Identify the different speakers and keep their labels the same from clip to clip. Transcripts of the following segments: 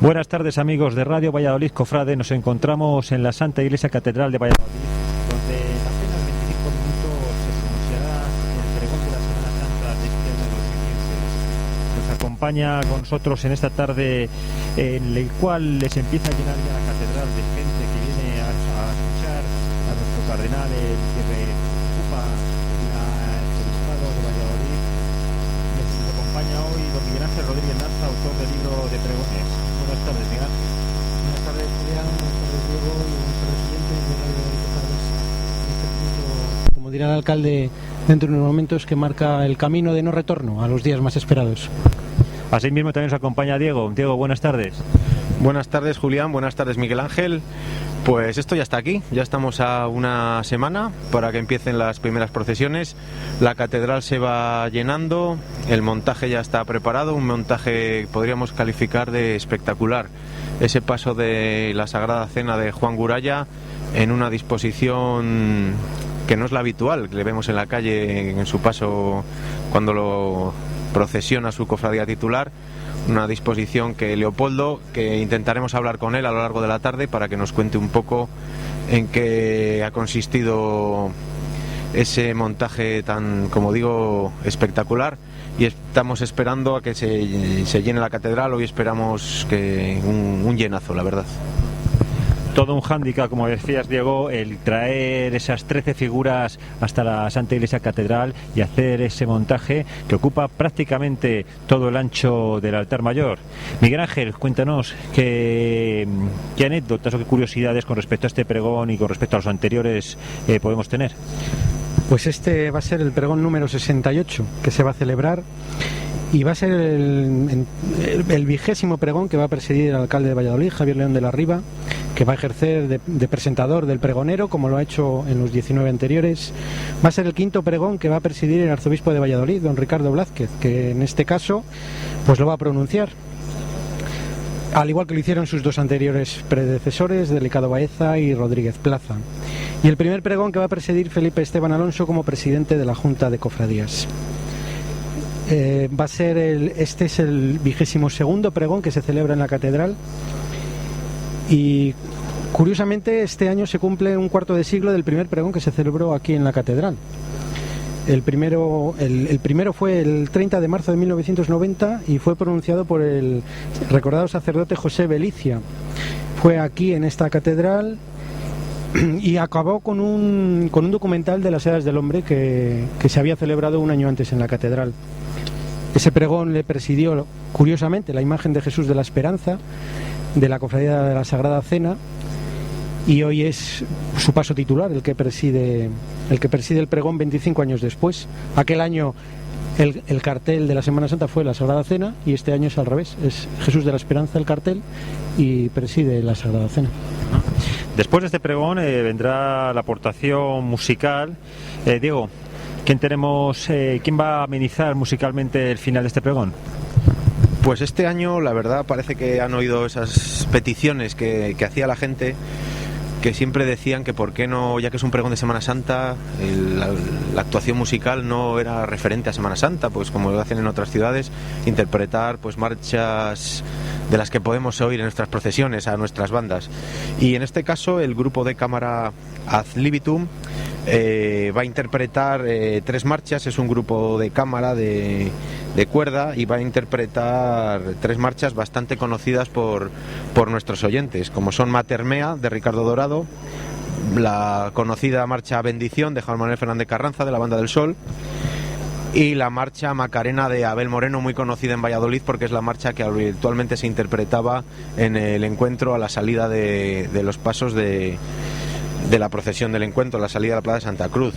Speaker 1: Buenas tardes, amigos de Radio Valladolid Cofrade. Nos encontramos en la Santa Iglesia Catedral de Valladolid, donde en apenas 25 minutos se pronunciará el pregón de la Semana Santa de este año 2015. Nos acompaña con nosotros en esta tarde, en el cual se empieza a llenar ya la catedral de gente que viene a escuchar a nuestro cardenal, el que ocupa el arzobispado de Valladolid. Nos acompaña hoy don Miguel Ángel Rodríguez Narza, autor del libro de pregones. Buenas tardes, Miguel.
Speaker 2: Buenas tardes, Julián. Buenas tardes, Diego. Y buenas tardes, oyentes de Radio Valladolid. Este punto, como dirá el alcalde dentro de unos momentos, que marca el camino de no retorno a los días más esperados.
Speaker 1: Asimismo también nos acompaña Diego. Diego, buenas tardes.
Speaker 3: Buenas tardes, Julián. Buenas tardes, Miguel Ángel. Pues esto ya está aquí, ya estamos a una semana para que empiecen las primeras procesiones. La catedral se va llenando, el montaje ya está preparado, un montaje podríamos calificar de espectacular. Ese paso de la Sagrada Cena de Juan Guraya en una disposición que no es la habitual, que le vemos en la calle en su paso cuando lo procesiona su cofradía titular. Una disposición que Leopoldo, que intentaremos hablar con él a lo largo de la tarde para que nos cuente un poco en qué ha consistido ese montaje tan, como digo, espectacular. Y estamos esperando a que se llene la catedral. Hoy esperamos que un llenazo, la verdad.
Speaker 1: Todo un hándicap, como decías, Diego, el traer esas 13 figuras hasta la Santa Iglesia Catedral y hacer ese montaje que ocupa prácticamente todo el ancho del altar mayor. Miguel Ángel, cuéntanos qué anécdotas o qué curiosidades con respecto a este pregón y con respecto a los anteriores podemos tener.
Speaker 2: Pues este va a ser el pregón número 68 que se va a celebrar. Y va a ser el 20º pregón que va a presidir el alcalde de Valladolid, Javier León de la Riva, que va a ejercer de presentador del pregonero, como lo ha hecho en los 19 anteriores. Va a ser el 5º pregón que va a presidir el arzobispo de Valladolid, don Ricardo Blázquez, que en este caso pues lo va a pronunciar, al igual que lo hicieron sus dos anteriores predecesores, Delicado Baeza y Rodríguez Plaza. Y el primer pregón que va a presidir Felipe Esteban Alonso como presidente de la Junta de Cofradías. Va a ser este es el 22º pregón que se celebra en la catedral, y curiosamente este año se cumple un cuarto de siglo del primer pregón que se celebró aquí en la catedral. El primero fue el 30 de marzo de 1990 y fue pronunciado por el recordado sacerdote José Belicia. Fue aquí en esta catedral y acabó con un documental de las edades del hombre que se había celebrado un año antes en la catedral. Ese pregón le presidió, curiosamente, la imagen de Jesús de la Esperanza de la Cofradía de la Sagrada Cena, y hoy es su paso titular el que preside el pregón 25 años después. Aquel año el cartel de la Semana Santa fue la Sagrada Cena y este año es al revés, es Jesús de la Esperanza el cartel y preside la Sagrada Cena.
Speaker 1: Después de este pregón vendrá la aportación musical. Diego, ¿quién va a amenizar musicalmente el final de este pregón?
Speaker 3: Pues este año, la verdad, parece que han oído esas peticiones que hacía la gente, que siempre decían que por qué no, ya que es un pregón de Semana Santa, la actuación musical no era referente a Semana Santa, pues como lo hacen en otras ciudades, interpretar pues marchas de las que podemos oír en nuestras procesiones a nuestras bandas. Y en este caso el grupo de cámara Ad Libitum va a interpretar 3 marchas. Es un grupo de cámara de cuerda y va a interpretar 3 marchas bastante conocidas por nuestros oyentes, como son Mater Mea de Ricardo Dorado, la conocida marcha Bendición de Juan Manuel Fernández Carranza de la Banda del Sol, y la marcha Macarena de Abel Moreno, muy conocida en Valladolid porque es la marcha que habitualmente se interpretaba en el encuentro a la salida de los pasos de la procesión del encuentro, la salida de la Plaza de Santa Cruz.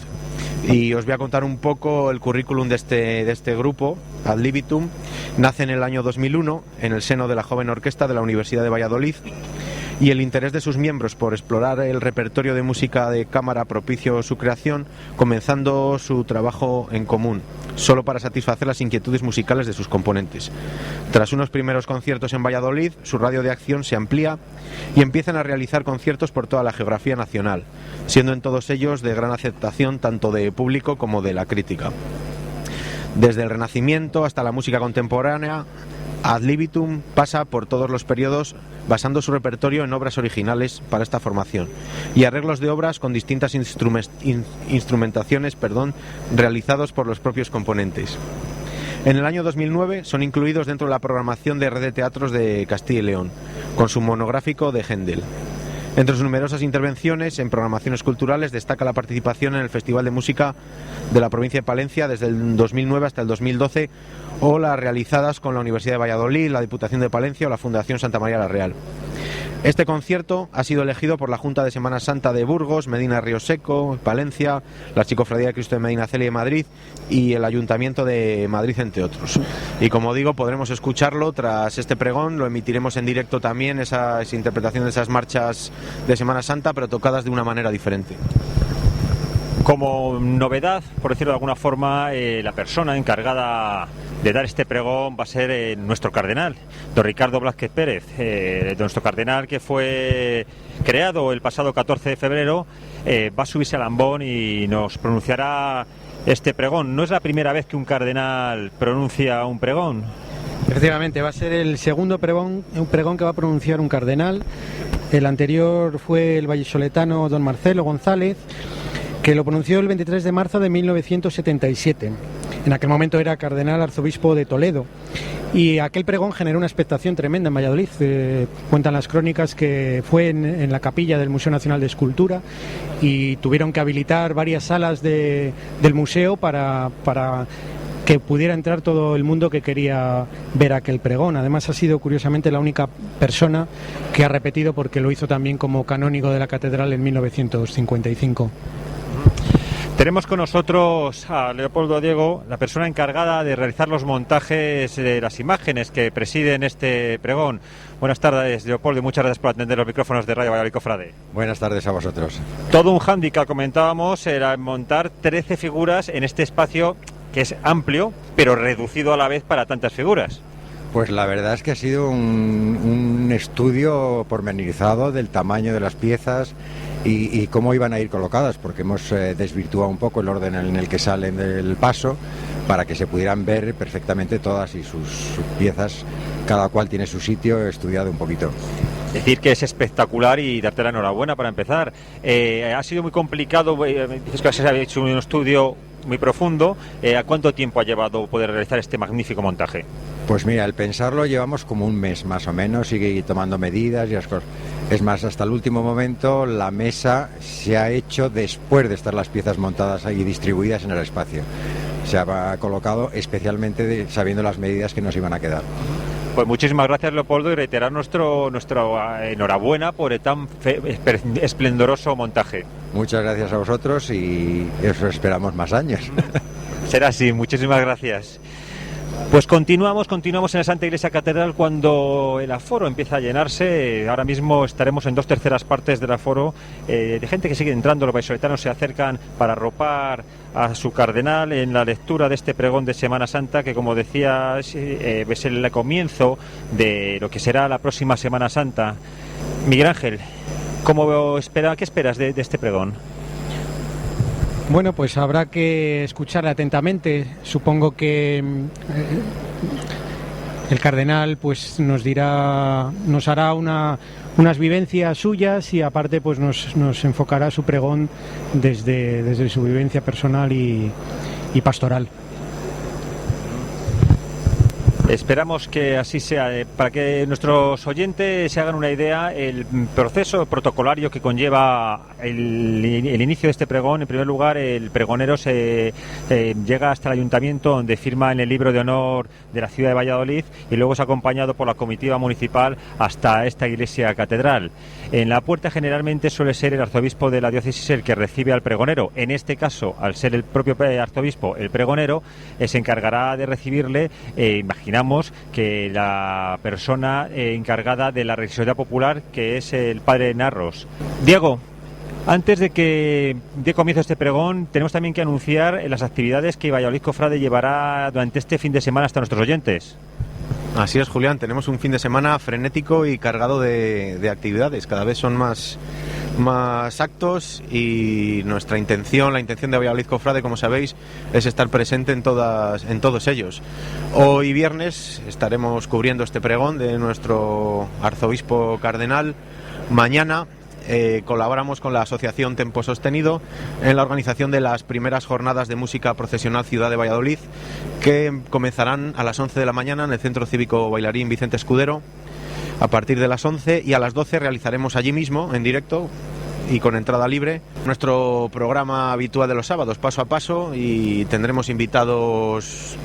Speaker 3: Y os voy a contar un poco el currículum de este grupo, Ad Libitum. Nace en el año 2001 en el seno de la joven orquesta de la Universidad de Valladolid, y el interés de sus miembros por explorar el repertorio de música de cámara propició su creación, comenzando su trabajo en común, solo para satisfacer las inquietudes musicales de sus componentes. Tras unos primeros conciertos en Valladolid, su radio de acción se amplía y empiezan a realizar conciertos por toda la geografía nacional, siendo en todos ellos de gran aceptación tanto de público como de la crítica. Desde el Renacimiento hasta la música contemporánea, ad libitum pasa por todos los periodos, basando su repertorio en obras originales para esta formación y arreglos de obras con distintas instrumentaciones, realizados por los propios componentes. En el año 2009 son incluidos dentro de la programación de Red de Teatros de Castilla y León, con su monográfico de Händel. Entre sus numerosas intervenciones en programaciones culturales destaca la participación en el Festival de Música de la provincia de Palencia desde el 2009 hasta el 2012 o las realizadas con la Universidad de Valladolid, la Diputación de Palencia o la Fundación Santa María la Real. Este concierto ha sido elegido por la Junta de Semana Santa de Burgos, Medina Río Seco, Palencia, la Archicofradía de Cristo de Medinaceli de Madrid y el Ayuntamiento de Madrid, entre otros. Y como digo, podremos escucharlo tras este pregón, lo emitiremos en directo también, esa interpretación de esas marchas de Semana Santa, pero tocadas de una manera diferente.
Speaker 1: Como novedad, por decirlo de alguna forma, la persona encargada de dar este pregón va a ser nuestro cardenal, don Ricardo Blázquez Pérez, nuestro cardenal que fue creado el pasado 14 de febrero, va a subirse al ambón y nos pronunciará este pregón. No es la primera vez que un cardenal pronuncia un pregón.
Speaker 2: Efectivamente, va a ser el segundo pregón que va a pronunciar un cardenal. El anterior fue el vallisoletano don Marcelo González, que lo pronunció el 23 de marzo de 1977. En aquel momento era cardenal arzobispo de Toledo. Y aquel pregón generó una expectación tremenda en Valladolid. Cuentan las crónicas que fue en la capilla del Museo Nacional de Escultura y tuvieron que habilitar varias salas del museo para que pudiera entrar todo el mundo que quería ver aquel pregón. Además ha sido curiosamente la única persona que ha repetido, porque lo hizo también como canónigo de la catedral en 1955.
Speaker 1: Tenemos con nosotros a Leopoldo Diego, la persona encargada de realizar los montajes de las imágenes que presiden este pregón. Buenas tardes, Leopoldo, y muchas gracias por atender los micrófonos de Radio Valladolid Cofrade.
Speaker 4: Buenas tardes a vosotros.
Speaker 1: Todo un hándicap, comentábamos, era montar 13 figuras en este espacio que es amplio, pero reducido a la vez para tantas figuras.
Speaker 4: Pues la verdad es que ha sido un estudio pormenorizado del tamaño de las piezas y cómo iban a ir colocadas, porque hemos desvirtuado un poco el orden en el que salen del paso para que se pudieran ver perfectamente todas y sus piezas, cada cual tiene su sitio, estudiado un poquito.
Speaker 1: Decir que es espectacular y darte la enhorabuena para empezar. Ha sido muy complicado, dices que has hecho un estudio muy profundo. ¿A cuánto tiempo ha llevado poder realizar este magnífico montaje?
Speaker 4: Pues mira, al pensarlo llevamos como un mes más o menos, sigue tomando medidas y las cosas. Es más, hasta el último momento la mesa se ha hecho después de estar las piezas montadas y distribuidas en el espacio. Se ha colocado especialmente sabiendo las medidas que nos iban a quedar.
Speaker 1: Pues muchísimas gracias, Leopoldo, y reiterar nuestra enhorabuena por tan esplendoroso montaje.
Speaker 4: Muchas gracias a vosotros y eso esperamos más años.
Speaker 1: Será así, muchísimas gracias. Pues continuamos en la Santa Iglesia Catedral cuando el aforo empieza a llenarse. Ahora mismo estaremos en 2/3 partes del aforo de gente que sigue entrando. Los vallisoletanos se acercan para arropar a su cardenal en la lectura de este pregón de Semana Santa, que, como decía, es el comienzo de lo que será la próxima Semana Santa. Miguel Ángel, ¿qué esperas de este pregón?
Speaker 2: Bueno, pues habrá que escucharle atentamente. Supongo que el cardenal pues nos hará unas vivencias suyas y aparte pues nos enfocará su pregón desde su vivencia personal y pastoral.
Speaker 1: Esperamos que así sea. Para que nuestros oyentes se hagan una idea, el proceso protocolario que conlleva el inicio de este pregón: en primer lugar, el pregonero llega hasta el ayuntamiento, donde firma en el libro de honor de la ciudad de Valladolid, y luego es acompañado por la comitiva municipal hasta esta iglesia catedral. En la puerta generalmente suele ser el arzobispo de la diócesis el que recibe al pregonero. En este caso, al ser el propio arzobispo el pregonero, se encargará de recibirle. Imaginamos que la persona encargada de la religiosidad popular, que es el padre Narros. Diego, antes de que dé comienzo este pregón, tenemos también que anunciar las actividades que Valladolid Cofrade llevará durante este fin de semana hasta nuestros oyentes.
Speaker 3: Así es, Julián, tenemos un fin de semana frenético y cargado de actividades. Cada vez son más más actos, y nuestra intención, la intención de Valladolid Cofrade, como sabéis, es estar presente en todos ellos. Hoy viernes estaremos cubriendo este pregón de nuestro arzobispo cardenal. Mañana colaboramos con la Asociación Tempo Sostenido en la organización de las primeras jornadas de música procesional Ciudad de Valladolid, que comenzarán a las 11 de la mañana en el Centro Cívico Bailarín Vicente Escudero, a partir de las 11, y a las 12 realizaremos allí mismo, en directo y con entrada libre, nuestro programa habitual de los sábados, Paso a Paso, y tendremos invitados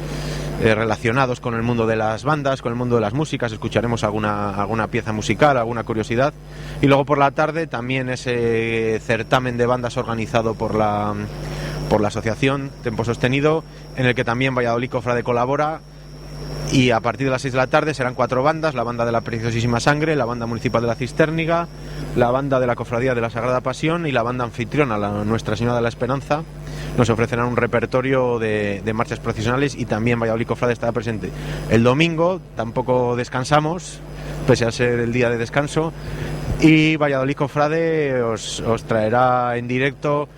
Speaker 3: relacionados con el mundo de las bandas, con el mundo de las músicas. Escucharemos alguna pieza musical, alguna curiosidad, y luego por la tarde también ese certamen de bandas organizado por la Asociación Tempo Sostenido, en el que también Valladolid Cofrade colabora. Y a partir de las 6 de la tarde serán 4 bandas: la banda de la Preciosísima Sangre, la banda municipal de la Cistérniga, la banda de la Cofradía de la Sagrada Pasión y la banda anfitriona, la Nuestra Señora de la Esperanza. Nos ofrecerán un repertorio de marchas procesionales, y también Valladolid Cofrade estará presente. El domingo tampoco descansamos, pese a ser el día de descanso, y Valladolid Cofrade os traerá en directo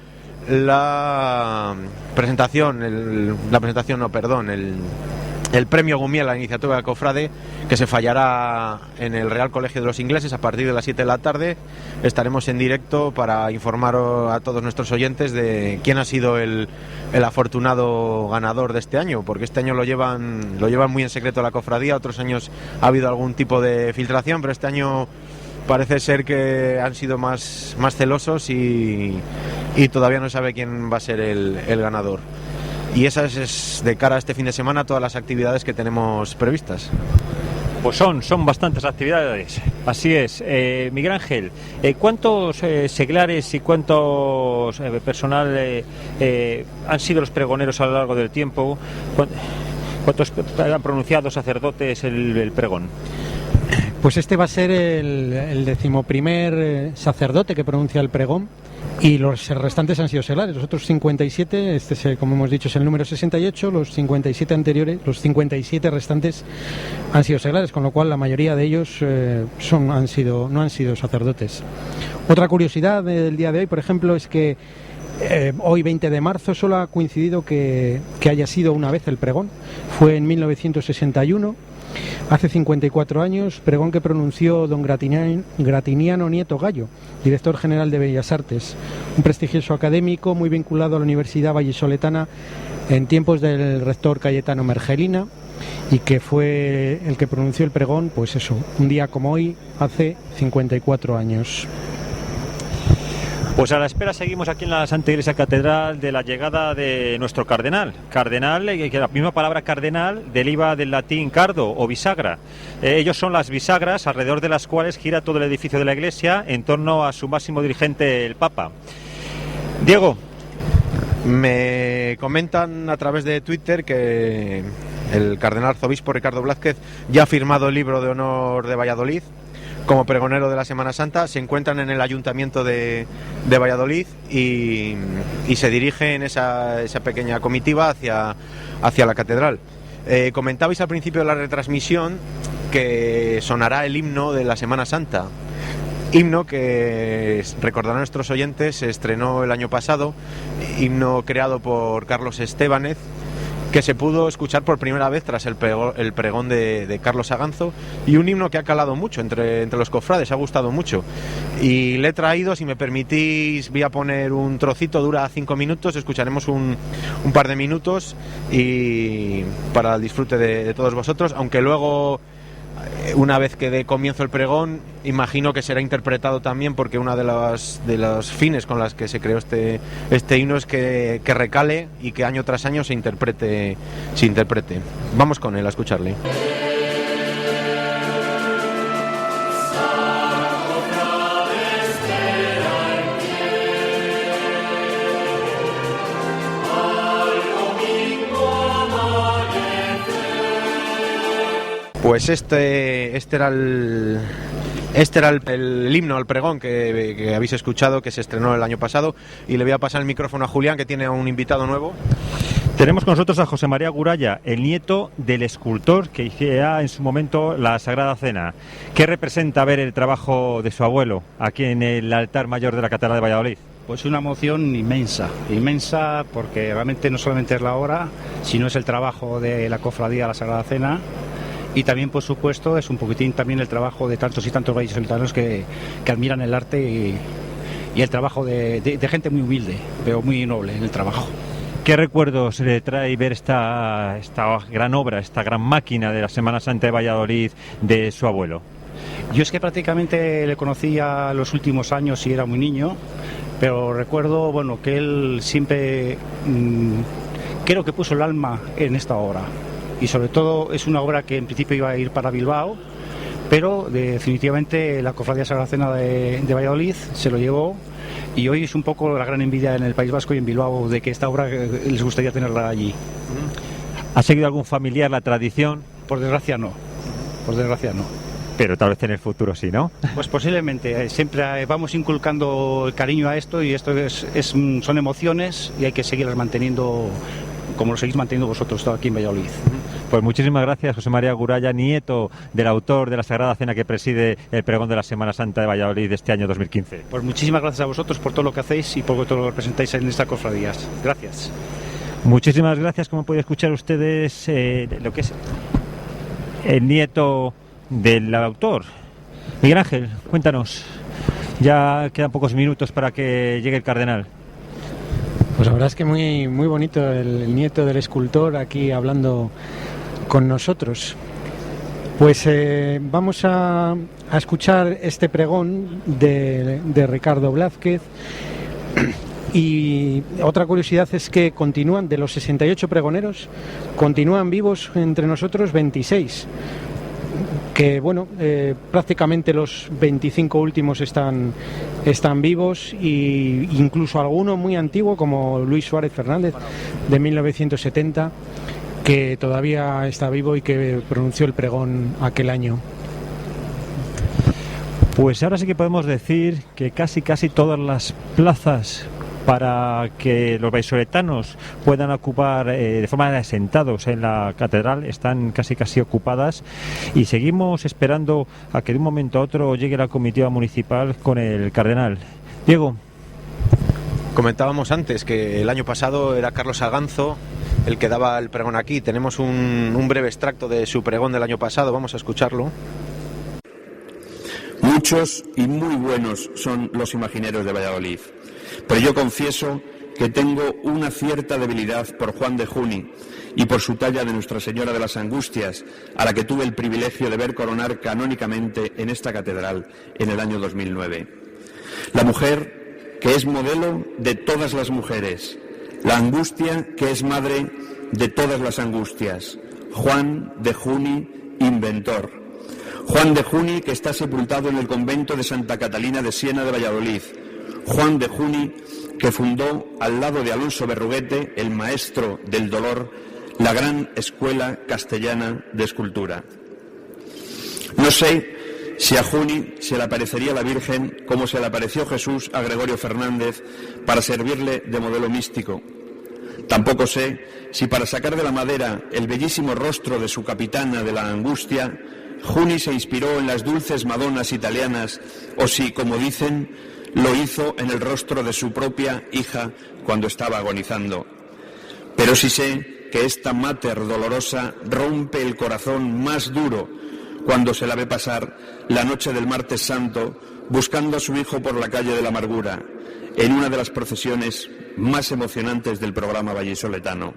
Speaker 3: el premio Gumiel a la iniciativa Cofrade, que se fallará en el Real Colegio de los Ingleses a partir de las 7 de la tarde. Estaremos en directo para informar a todos nuestros oyentes de quién ha sido el afortunado ganador de este año, porque este año lo llevan muy en secreto la cofradía. Otros años ha habido algún tipo de filtración, pero este año parece ser que han sido más celosos y todavía no sabe quién va a ser el ganador. Y esas es de cara a este fin de semana todas las actividades que tenemos previstas.
Speaker 1: Pues son bastantes actividades, así es. Miguel Ángel, ¿cuántos seglares y cuántos personal han sido los pregoneros a lo largo del tiempo? ¿Cuántos han pronunciado sacerdotes el pregón?
Speaker 2: Pues este va a ser el 11º sacerdote que pronuncia el pregón, y los restantes han sido seglares. Los otros 57, como hemos dicho, es el número 68, los 57 anteriores, los 57 restantes han sido seglares, con lo cual la mayoría de ellos no han sido sacerdotes. Otra curiosidad del día de hoy, por ejemplo, es que hoy 20 de marzo solo ha coincidido que haya sido una vez el pregón. Fue en 1961, hace 54 años, pregón que pronunció don Gratiniano Nieto Gallo, director general de Bellas Artes, un prestigioso académico muy vinculado a la Universidad Vallisoletana en tiempos del rector Cayetano Mergelina, y que fue el que pronunció el pregón, pues eso, un día como hoy, hace 54 años.
Speaker 1: Pues a la espera seguimos aquí en la Santa Iglesia Catedral de la llegada de nuestro cardenal, que la misma palabra cardenal deriva del latín cardo o bisagra. Ellos son las bisagras alrededor de las cuales gira todo el edificio de la iglesia en torno a su máximo dirigente, el Papa. Diego.
Speaker 3: Me comentan a través de Twitter que el cardenal arzobispo Ricardo Blázquez ya ha firmado el libro de honor de Valladolid como pregonero de la Semana Santa. Se encuentran en el Ayuntamiento de Valladolid y se dirige en esa pequeña comitiva hacia la catedral. Comentabais al principio de la retransmisión que sonará el himno de la Semana Santa, himno que, recordarán nuestros oyentes, se estrenó el año pasado, himno creado por Carlos Estébanez, que se pudo escuchar por primera vez tras el pregón de Carlos Aganzo, y un himno que ha calado mucho entre los cofrades, ha gustado mucho. Y le he traído, si me permitís, voy a poner un trocito, dura 5 minutos, escucharemos un par de minutos y para el disfrute de todos vosotros, aunque luego, una vez que dé comienzo el pregón, imagino que será interpretado también, porque una de los fines con las que se creó este himno es que recale y que año tras año se interprete. Vamos con él a escucharle. Pues este era el himno al pregón que habéis escuchado, que se estrenó el año pasado, y le voy a pasar el micrófono a Julián, que tiene a un invitado nuevo.
Speaker 1: Tenemos con nosotros a José María Guraya, el nieto del escultor que hiciera en su momento la Sagrada Cena. ¿Qué representa ver el trabajo de su abuelo aquí en el altar mayor de la Catedral de Valladolid?
Speaker 5: Pues una emoción inmensa, inmensa, porque realmente no solamente es la obra, sino es el trabajo de la Cofradía de la Sagrada Cena, y también, por supuesto, es un poquitín también el trabajo de tantos y tantos vallisoletanos que admiran el arte y el trabajo de gente muy humilde, pero muy noble en el trabajo.
Speaker 1: ¿Qué recuerdos le trae ver esta gran obra, esta gran máquina de la Semana Santa de Valladolid de su abuelo?
Speaker 5: Yo es que prácticamente le conocía los últimos años y era muy niño, pero recuerdo, bueno, que él siempre creo que puso el alma en esta obra, y sobre todo es una obra que en principio iba a ir para Bilbao, pero definitivamente la Cofradía Sagrada Cena de Valladolid se lo llevó. Y hoy es un poco la gran envidia en el País Vasco y en Bilbao de que esta obra les gustaría tenerla allí.
Speaker 1: ¿Ha seguido algún familiar la tradición?
Speaker 5: Por desgracia no,
Speaker 1: Pero tal vez en el futuro sí, ¿no?
Speaker 5: Pues posiblemente, siempre vamos inculcando el cariño a esto, y esto son emociones y hay que seguirlas manteniendo como lo seguís manteniendo vosotros aquí en Valladolid.
Speaker 1: Pues muchísimas gracias, José María Guraya, nieto del autor de la Sagrada Cena que preside el pregón de la Semana Santa de Valladolid de este año 2015.
Speaker 5: Pues muchísimas gracias a vosotros por todo lo que hacéis y por todo lo que representáis en estas cofradías. Gracias.
Speaker 1: Muchísimas gracias. Como pueden escuchar ustedes, lo que es el nieto del autor. Miguel Ángel, cuéntanos. Ya quedan pocos minutos para que llegue el cardenal.
Speaker 2: Pues la verdad es que muy bonito el nieto del escultor aquí hablando con nosotros. Pues vamos a escuchar este pregón de Ricardo Blázquez. Y otra curiosidad es que continúan, de los 68 pregoneros, continúan vivos entre nosotros 26. Que bueno, prácticamente los 25 últimos están vivos, e incluso alguno muy antiguo como Luis Suárez Fernández de 1970, que todavía está vivo y que pronunció el pregón aquel año.
Speaker 1: Pues ahora sí que podemos decir que casi todas las plazas para que los vallisoletanos puedan ocupar de forma de asentados en la catedral están casi ocupadas, y seguimos esperando a que de un momento a otro llegue la comitiva municipal con el cardenal. Diego.
Speaker 3: Comentábamos antes que el año pasado era Carlos Aganzo el que daba el pregón aquí. Tenemos un breve extracto de su pregón del año pasado, vamos a escucharlo.
Speaker 6: Muchos y muy buenos son los imagineros de Valladolid, pero yo confieso que tengo una cierta debilidad por Juan de Juni y por su talla de Nuestra Señora de las Angustias, a la que tuve el privilegio de ver coronar canónicamente en esta catedral en el año 2009. La mujer que es modelo de todas las mujeres, la angustia que es madre de todas las angustias, Juan de Juni, inventor. Juan de Juni, que está sepultado en el convento de Santa Catalina de Siena de Valladolid. Juan de Juni, que fundó al lado de Alonso Berruguete, el maestro del dolor, la gran escuela castellana de escultura. No sé si a Juni se le aparecería la Virgen como se le apareció Jesús a Gregorio Fernández para servirle de modelo místico. Tampoco sé si para sacar de la madera el bellísimo rostro de su capitana de la angustia, Juni se inspiró en las dulces madonas italianas, o si, como dicen, lo hizo en el rostro de su propia hija cuando estaba agonizando. Pero sí sé que esta mater dolorosa rompe el corazón más duro cuando se la ve pasar la noche del martes santo buscando a su hijo por la calle de la amargura, en una de las procesiones más emocionantes del programa vallisoletano.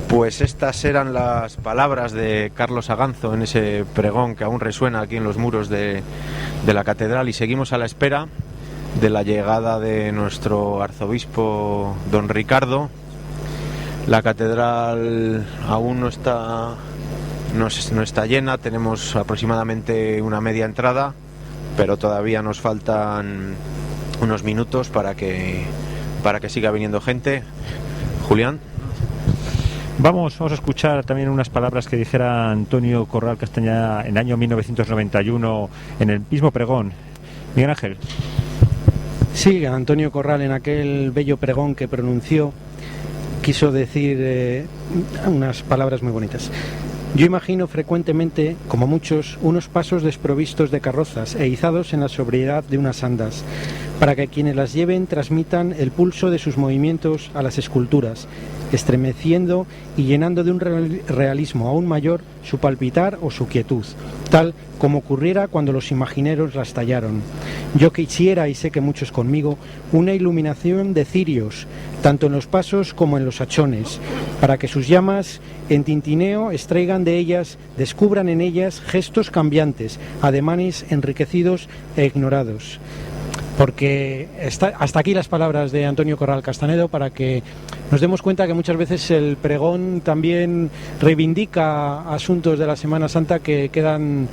Speaker 3: Pues estas eran las palabras de Carlos Aganzo en ese pregón que aún resuena aquí en los muros de la catedral, y seguimos a la espera de la llegada de nuestro arzobispo don Ricardo. La catedral aún no está llena, tenemos aproximadamente una media entrada, pero todavía nos faltan unos minutos para que siga viniendo gente. Julián.
Speaker 1: Vamos a escuchar también unas palabras que dijera Antonio Corral Castañeda en el año 1991 en el mismo pregón. Miguel Ángel.
Speaker 2: Sí, Antonio Corral en aquel bello pregón que pronunció, quiso decir unas palabras muy bonitas. Yo imagino frecuentemente, como muchos, unos pasos desprovistos de carrozas e izados en la sobriedad de unas andas, para que quienes las lleven transmitan el pulso de sus movimientos a las esculturas, estremeciendo y llenando de un realismo aún mayor su palpitar o su quietud, tal como ocurriera cuando los imagineros las tallaron. Yo quisiera, y sé que muchos conmigo, una iluminación de cirios, tanto en los pasos como en los hachones, para que sus llamas en tintineo extraigan de ellas, descubran en ellas gestos cambiantes, ademanes enriquecidos e ignorados. Porque hasta aquí las palabras de Antonio Corral Castanedo, para que nos demos cuenta que muchas veces el pregón también reivindica asuntos de la Semana Santa que quedan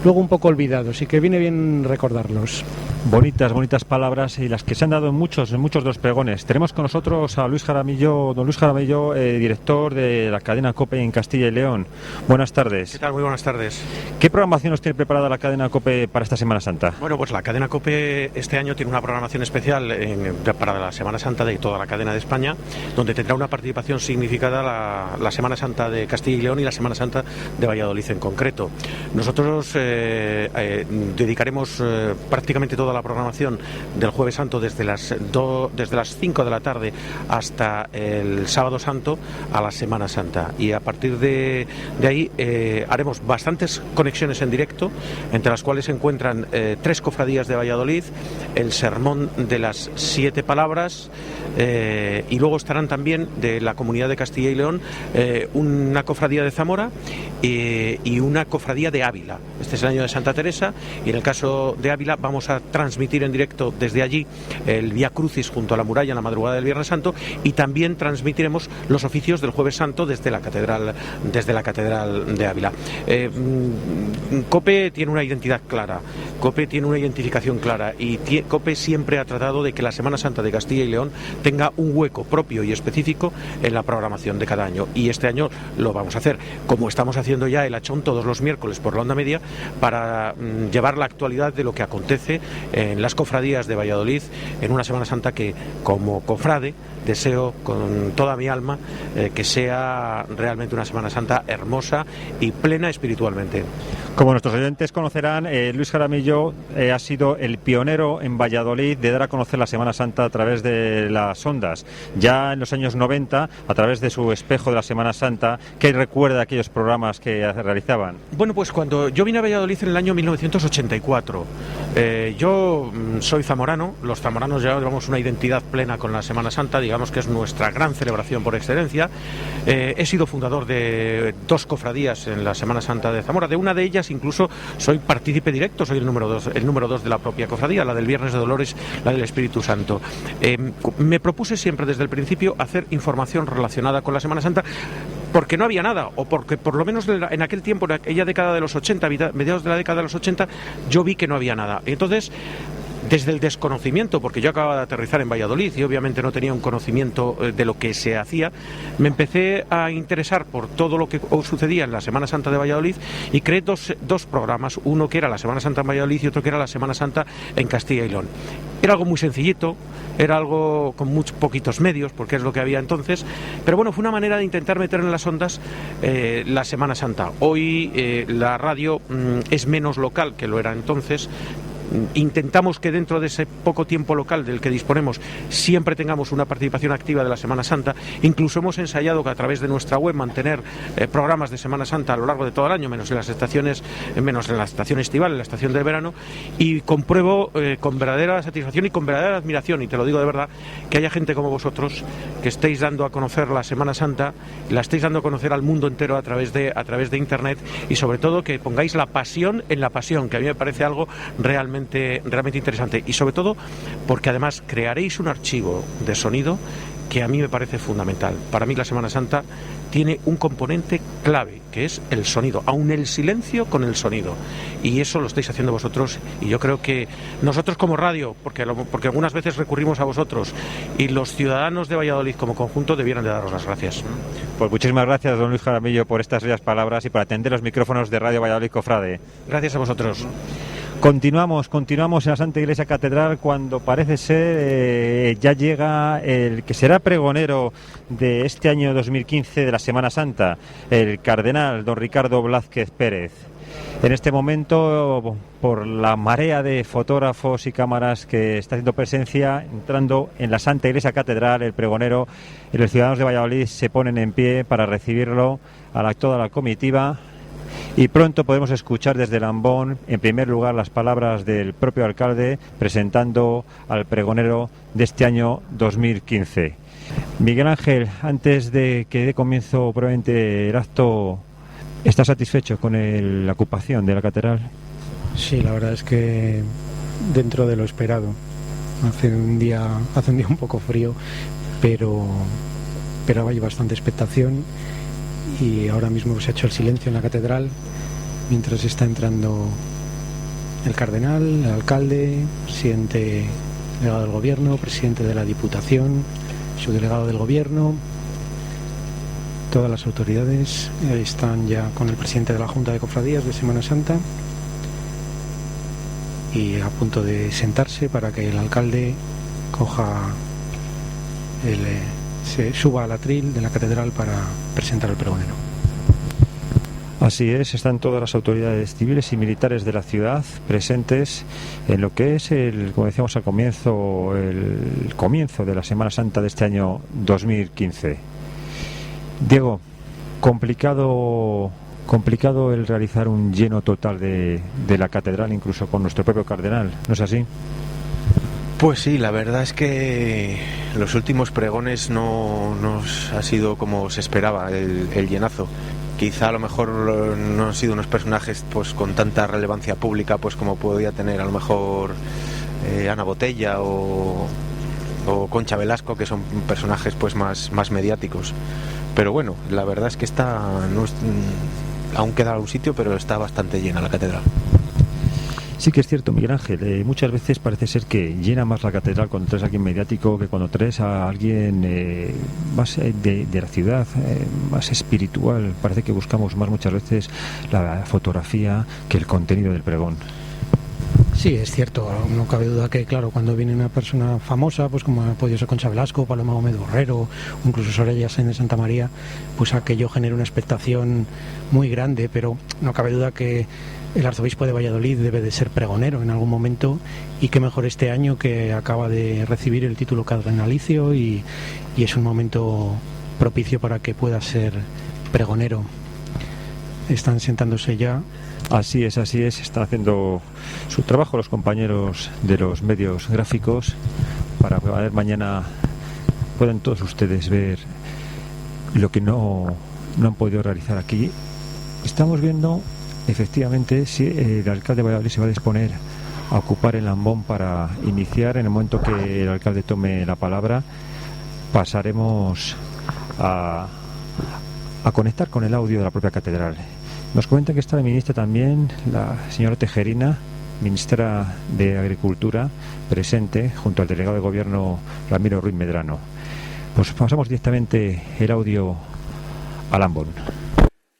Speaker 2: luego un poco olvidados y que viene bien recordarlos.
Speaker 1: Bonitas palabras, y las que se han dado en muchos de los pregones. Tenemos con nosotros a Luis Jaramillo, don Luis Jaramillo, director de la cadena COPE en Castilla y León. Buenas tardes.
Speaker 7: ¿Qué tal? Muy buenas tardes.
Speaker 1: ¿Qué programación nos tiene preparada la cadena COPE para esta Semana Santa?
Speaker 7: Bueno, pues la cadena COPE este año tiene una programación especial para la Semana Santa de toda la cadena de España, donde tendrá una participación significada la Semana Santa de Castilla y León y la Semana Santa de Valladolid en concreto. Nosotros dedicaremos prácticamente toda la programación del Jueves Santo desde las 5 de la tarde hasta el Sábado Santo a la Semana Santa, y a partir de ahí haremos bastantes conexiones en directo, entre las cuales se encuentran 3 cofradías de Valladolid, el sermón de las 7 palabras, y luego estarán también de la Comunidad de Castilla y León una cofradía de Zamora y una cofradía de Ávila. Este es el año de Santa Teresa, y en el caso de Ávila vamos a transmitir en directo desde allí el Vía Crucis junto a la muralla en la madrugada del Viernes Santo, y también transmitiremos los oficios del Jueves Santo desde la catedral de Ávila. COPE tiene una identidad clara, COPE tiene una identificación clara, y COPE siempre ha tratado de que la Semana Santa de Castilla y León tenga un hueco propio y específico en la programación de cada año, y este año lo vamos a hacer, como estamos haciendo ya el Hachón todos los miércoles por la onda media, para llevar la actualidad de lo que acontece en las cofradías de Valladolid en una Semana Santa que, como cofrade, deseo con toda mi alma que sea realmente una Semana Santa hermosa y plena espiritualmente.
Speaker 1: Como nuestros oyentes conocerán, Luis Jaramillo ha sido el pionero en Valladolid de dar a conocer la Semana Santa a través de las ondas. Ya en los años 90, a través de su espejo de la Semana Santa, ¿qué recuerda de aquellos programas que realizaban?
Speaker 7: Bueno, pues cuando yo vine a Valladolid en el año 1984, yo soy zamorano, los zamoranos ya llevamos una identidad plena con la Semana Santa, digamos que es nuestra gran celebración por excelencia. He sido fundador de 2 cofradías en la Semana Santa de Zamora, de una de ellas incluso soy partícipe directo, soy el número 2 de la propia cofradía, la del Viernes de Dolores, la del Espíritu Santo. Me propuse siempre desde el principio hacer información relacionada con la Semana Santa, porque no había nada, o porque por lo menos en aquel tiempo, en aquella década de los 80, mediados de la década de los 80, yo vi que no había nada. Entonces, desde el desconocimiento, porque yo acababa de aterrizar en Valladolid y obviamente no tenía un conocimiento de lo que se hacía, me empecé a interesar por todo lo que sucedía en la Semana Santa de Valladolid, y creé dos programas, uno que era la Semana Santa en Valladolid y otro que era la Semana Santa en Castilla y León. Era algo muy sencillito, era algo con muchos poquitos medios, porque es lo que había entonces, pero bueno, fue una manera de intentar meter en las ondas la Semana Santa. Hoy la radio es menos local que lo era entonces. Intentamos que dentro de ese poco tiempo local del que disponemos siempre tengamos una participación activa de la Semana Santa. Incluso hemos ensayado que a través de nuestra web mantener programas de Semana Santa a lo largo de todo el año, menos en la estación estival, en la estación del verano, y compruebo con verdadera satisfacción y con verdadera admiración, y te lo digo de verdad, que haya gente como vosotros que estéis dando a conocer la Semana Santa, la estéis dando a conocer al mundo entero a través de Internet, y sobre todo que pongáis la pasión en la pasión, que a mí me parece algo realmente interesante, y sobre todo porque además crearéis un archivo de sonido que a mí me parece fundamental. Para mí la Semana Santa tiene un componente clave, que es el sonido, aun el silencio con el sonido, y eso lo estáis haciendo vosotros, y yo creo que nosotros como radio, porque algunas veces recurrimos a vosotros, y los ciudadanos de Valladolid como conjunto debieran de daros las gracias.
Speaker 1: Pues muchísimas gracias, don Luis Jaramillo, por estas bellas palabras y por atender los micrófonos de Radio Valladolid Cofrade.
Speaker 7: Gracias a vosotros.
Speaker 1: Continuamos en la Santa Iglesia Catedral cuando parece ser ya llega el que será pregonero de este año 2015 de la Semana Santa, el cardenal don Ricardo Blázquez Pérez. En este momento, por la marea de fotógrafos y cámaras que está haciendo presencia, entrando en la Santa Iglesia Catedral, el pregonero y los ciudadanos de Valladolid se ponen en pie para recibirlo a toda la comitiva. Y pronto podemos escuchar desde Lambón, en primer lugar, las palabras del propio alcalde presentando al pregonero de este año 2015. Miguel Ángel, antes de que dé comienzo probablemente el acto, ¿estás satisfecho con la ocupación de la catedral?
Speaker 2: Sí, la verdad es que dentro de lo esperado. Hace un día un poco frío, pero hay bastante expectación. Y ahora mismo se ha hecho el silencio en la catedral mientras está entrando el cardenal, el alcalde, presidente delegado del gobierno, presidente de la Diputación, subdelegado del gobierno. Todas las autoridades están ya con el presidente de la Junta de Cofradías de Semana Santa y a punto de sentarse para que el alcalde se suba al atril de la catedral para presentar al pregonero.
Speaker 1: Así es, están todas las autoridades civiles y militares de la ciudad presentes en lo que es como decíamos al comienzo, el comienzo de la Semana Santa de este año 2015. Diego, complicado el realizar un lleno total de la catedral, incluso con nuestro propio cardenal, ¿no es así?
Speaker 3: Pues sí, la verdad es que los últimos pregones no ha sido como se esperaba el llenazo. Quizá a lo mejor no han sido unos personajes pues con tanta relevancia pública pues como podía tener a lo mejor Ana Botella o Concha Velasco, que son personajes pues más mediáticos. Pero bueno, la verdad es que aún queda un sitio, pero está bastante llena la catedral.
Speaker 1: Sí que es cierto, Miguel Ángel, muchas veces parece ser que llena más la catedral cuando traes a alguien mediático que cuando traes a alguien más de la ciudad, más espiritual. Parece que buscamos más muchas veces la fotografía que el contenido del pregón.
Speaker 2: Sí, es cierto, no cabe duda que, claro, cuando viene una persona famosa, pues como ha podido ser Concha Velasco, Paloma Gómez Borrero, incluso Soraya Sáenz de Santa María, pues aquello genera una expectación muy grande, pero no cabe duda que el arzobispo de Valladolid debe de ser pregonero en algún momento, y qué mejor este año que acaba de recibir el título cardenalicio y es un momento propicio para que pueda ser pregonero. Están sentándose ya.
Speaker 1: Así es, están haciendo su trabajo los compañeros de los medios gráficos para ver mañana pueden todos ustedes ver lo que no han podido realizar aquí. Estamos viendo efectivamente si el alcalde de Valladolid se va a disponer a ocupar el Lambón para iniciar. En el momento que el alcalde tome la palabra pasaremos a conectar con el audio de la propia catedral. Nos comentan que está la ministra también, la señora Tejerina, ministra de Agricultura, presente junto al delegado de gobierno Ramiro Ruiz Medrano. Pues pasamos directamente el audio a Lambón.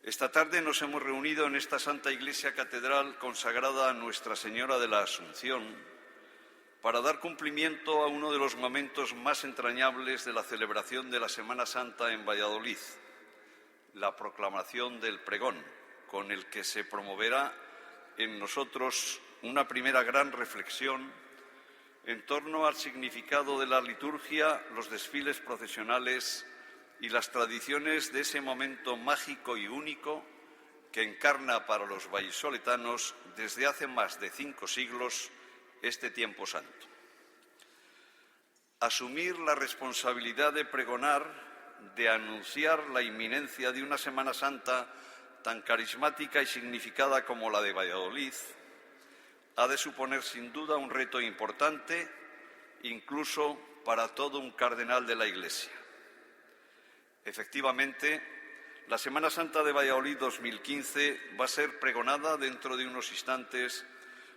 Speaker 8: Esta tarde nos hemos reunido en esta Santa Iglesia Catedral consagrada a Nuestra Señora de la Asunción para dar cumplimiento a uno de los momentos más entrañables de la celebración de la Semana Santa en Valladolid, la proclamación del pregón, con el que se promoverá en nosotros una primera gran reflexión en torno al significado de la liturgia, los desfiles procesionales y las tradiciones de ese momento mágico y único que encarna para los vallisoletanos desde hace más de 5 siglos este tiempo santo. Asumir la responsabilidad de pregonar, de anunciar la inminencia de una Semana Santa tan carismática y significada como la de Valladolid, ha de suponer sin duda un reto importante, incluso para todo un cardenal de la Iglesia. Efectivamente, la Semana Santa de Valladolid 2015 va a ser pregonada dentro de unos instantes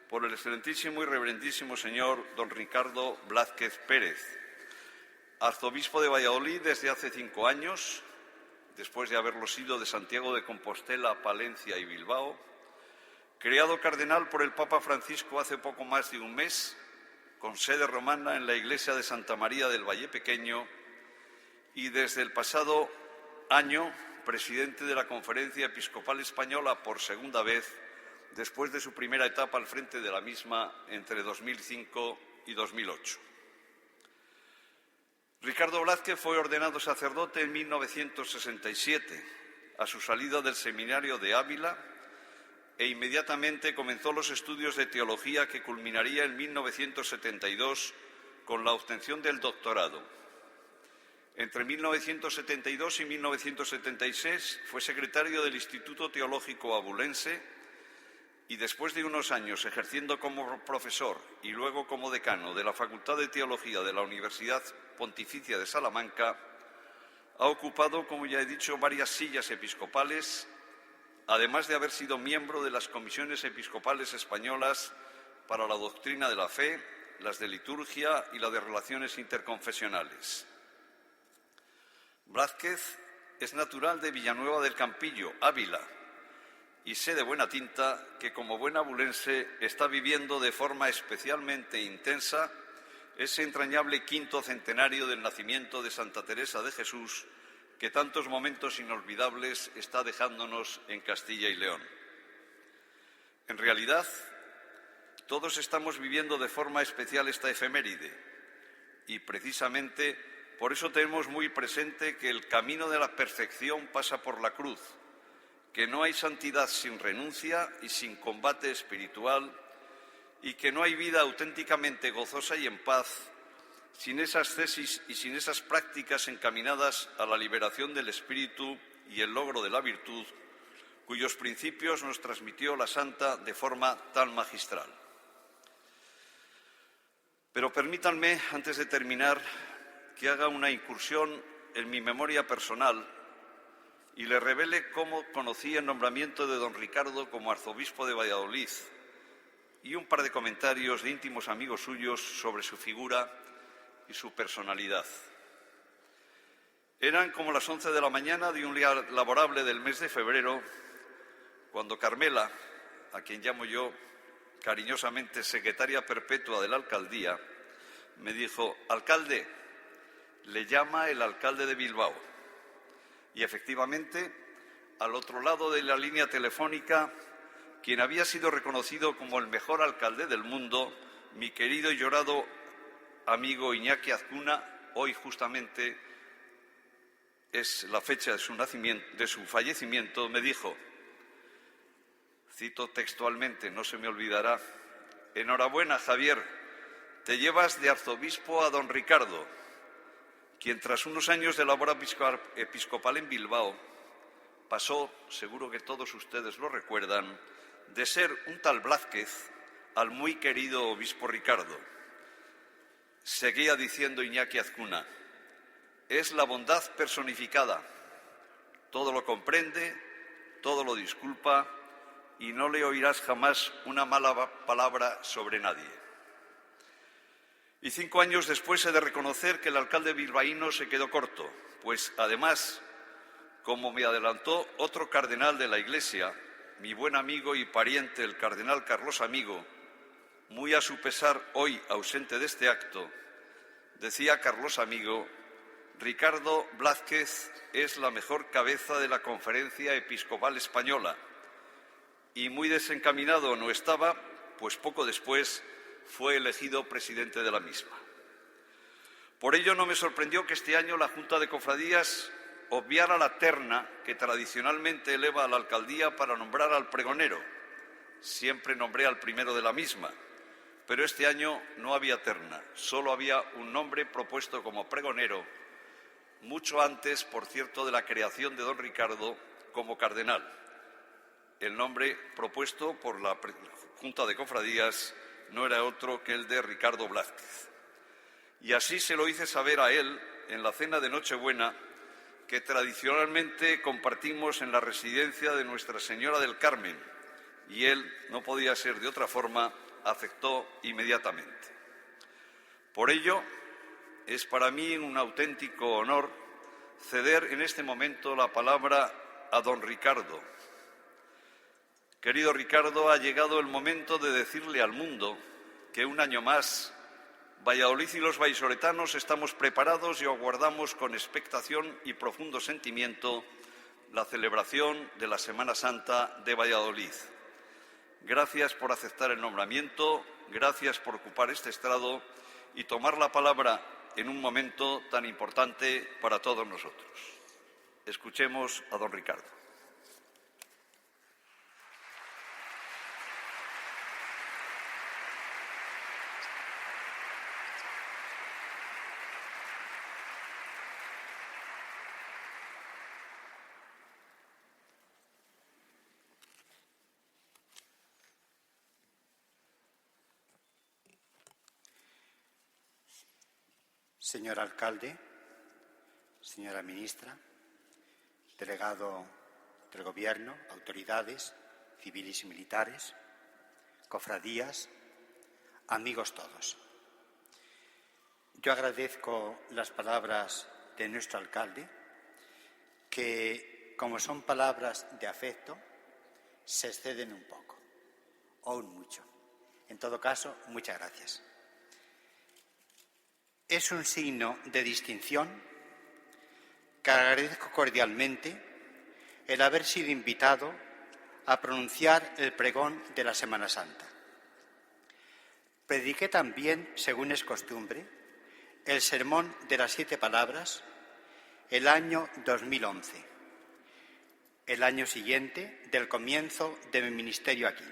Speaker 8: por el excelentísimo y reverendísimo señor don Ricardo Blázquez Pérez, arzobispo de Valladolid desde hace 5 años, después de haberlo sido de Santiago de Compostela, Palencia y Bilbao, Creado cardenal por el Papa Francisco hace poco más de un mes, con sede romana en la iglesia de Santa María del Valle Pequeño, y desde el pasado año presidente de la Conferencia Episcopal Española por segunda vez, después de su primera etapa al frente de la misma entre 2005 y 2008. Ricardo Blázquez fue ordenado sacerdote en 1967, a su salida del seminario de Ávila, e inmediatamente comenzó los estudios de teología que culminaría en 1972 con la obtención del doctorado. Entre 1972 y 1976 fue secretario del Instituto Teológico Abulense y después de unos años ejerciendo como profesor y luego como decano de la Facultad de Teología de la Universidad Pontificia de Salamanca, ha ocupado, como ya he dicho, varias sillas episcopales, además de haber sido miembro de las comisiones episcopales españolas para la doctrina de la fe, las de liturgia y la de relaciones interconfesionales. Blázquez es natural de Villanueva del Campillo, Ávila, y sé de buena tinta que como buen abulense está viviendo de forma especialmente intensa ese entrañable quinto centenario del nacimiento de Santa Teresa de Jesús, que tantos momentos inolvidables está dejándonos en Castilla y León. En realidad, todos estamos viviendo de forma especial esta efeméride y precisamente por eso tenemos muy presente que el camino de la perfección pasa por la cruz, que no hay santidad sin renuncia y sin combate espiritual y que no hay vida auténticamente gozosa y en paz sin esas tesis y sin esas prácticas encaminadas a la liberación del espíritu y el logro de la virtud, cuyos principios nos transmitió la Santa de forma tan magistral. Pero permítanme, antes de terminar, que haga una incursión en mi memoria personal y le revele cómo conocí el nombramiento de don Ricardo como arzobispo de Valladolid y un par de comentarios de íntimos amigos suyos sobre su figura y su personalidad. Eran como las 11 de la mañana de un día laborable del mes de febrero, cuando Carmela, a quien llamo yo cariñosamente secretaria perpetua de la alcaldía, me dijo: «Alcalde, le llama el alcalde de Bilbao». Y efectivamente, al otro lado de la línea telefónica, quien había sido reconocido como el mejor alcalde del mundo, mi querido y llorado amigo Iñaki Azcuna, hoy justamente es la fecha de su fallecimiento, me dijo, cito textualmente, no se me olvidará: «Enhorabuena, Javier, te llevas de arzobispo a don Ricardo, quien tras unos años de labor episcopal en Bilbao pasó, seguro que todos ustedes lo recuerdan, de ser un tal Blázquez al muy querido obispo Ricardo». Seguía diciendo Iñaki Azcuna: «Es la bondad personificada, todo lo comprende, todo lo disculpa y no le oirás jamás una mala palabra sobre nadie». Y 5 años después he de reconocer que el alcalde bilbaíno se quedó corto, pues además, como me adelantó otro cardenal de la Iglesia, mi buen amigo y pariente, el cardenal Carlos Amigo, muy a su pesar hoy ausente de este acto, decía Carlos Amigo: «Ricardo Blázquez es la mejor cabeza de la Conferencia Episcopal Española». Y muy desencaminado no estaba, pues poco después fue elegido presidente de la misma. Por ello no me sorprendió que este año la Junta de Cofradías obviara la terna que tradicionalmente eleva a la alcaldía para nombrar al pregonero. Siempre nombré al primero de la misma, pero este año no había terna, solo había un nombre propuesto como pregonero, mucho antes, por cierto, de la creación de don Ricardo como cardenal. El nombre propuesto por la Junta de Cofradías no era otro que el de Ricardo Blázquez. Y así se lo hice saber a él en la cena de Nochebuena que tradicionalmente compartimos en la residencia de Nuestra Señora del Carmen, y él, no podía ser de otra forma, aceptó inmediatamente. Por ello, es para mí un auténtico honor ceder en este momento la palabra a don Ricardo, Querido Ricardo, ha llegado el momento de decirle al mundo que un año más Valladolid y los vallisoletanos estamos preparados y aguardamos con expectación y profundo sentimiento la celebración de la Semana Santa de Valladolid. Gracias por aceptar el nombramiento, gracias por ocupar este estrado y tomar la palabra en un momento tan importante para todos nosotros. Escuchemos a don Ricardo.
Speaker 9: Señor alcalde, señora ministra, delegado del Gobierno, autoridades civiles y militares, cofradías, amigos todos. Yo agradezco las palabras de nuestro alcalde, que, como son palabras de afecto, se exceden un poco, o un mucho. En todo caso, muchas gracias. Es un signo de distinción que agradezco cordialmente el haber sido invitado a pronunciar el pregón de la Semana Santa. Prediqué también, según es costumbre, el sermón de las 7 palabras el año 2011, el año siguiente del comienzo de mi ministerio aquí.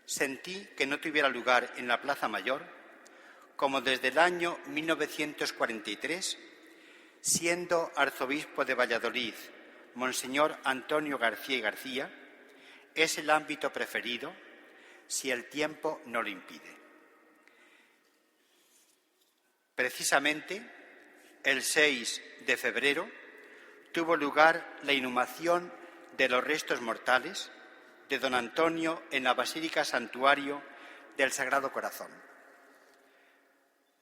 Speaker 9: Sentí que no tuviera lugar en la Plaza Mayor, como desde el año 1943, siendo arzobispo de Valladolid, Monseñor Antonio García y García, es el ámbito preferido si el tiempo no lo impide. Precisamente, el 6 de febrero tuvo lugar la inhumación de los restos mortales de don Antonio en la Basílica Santuario del Sagrado Corazón.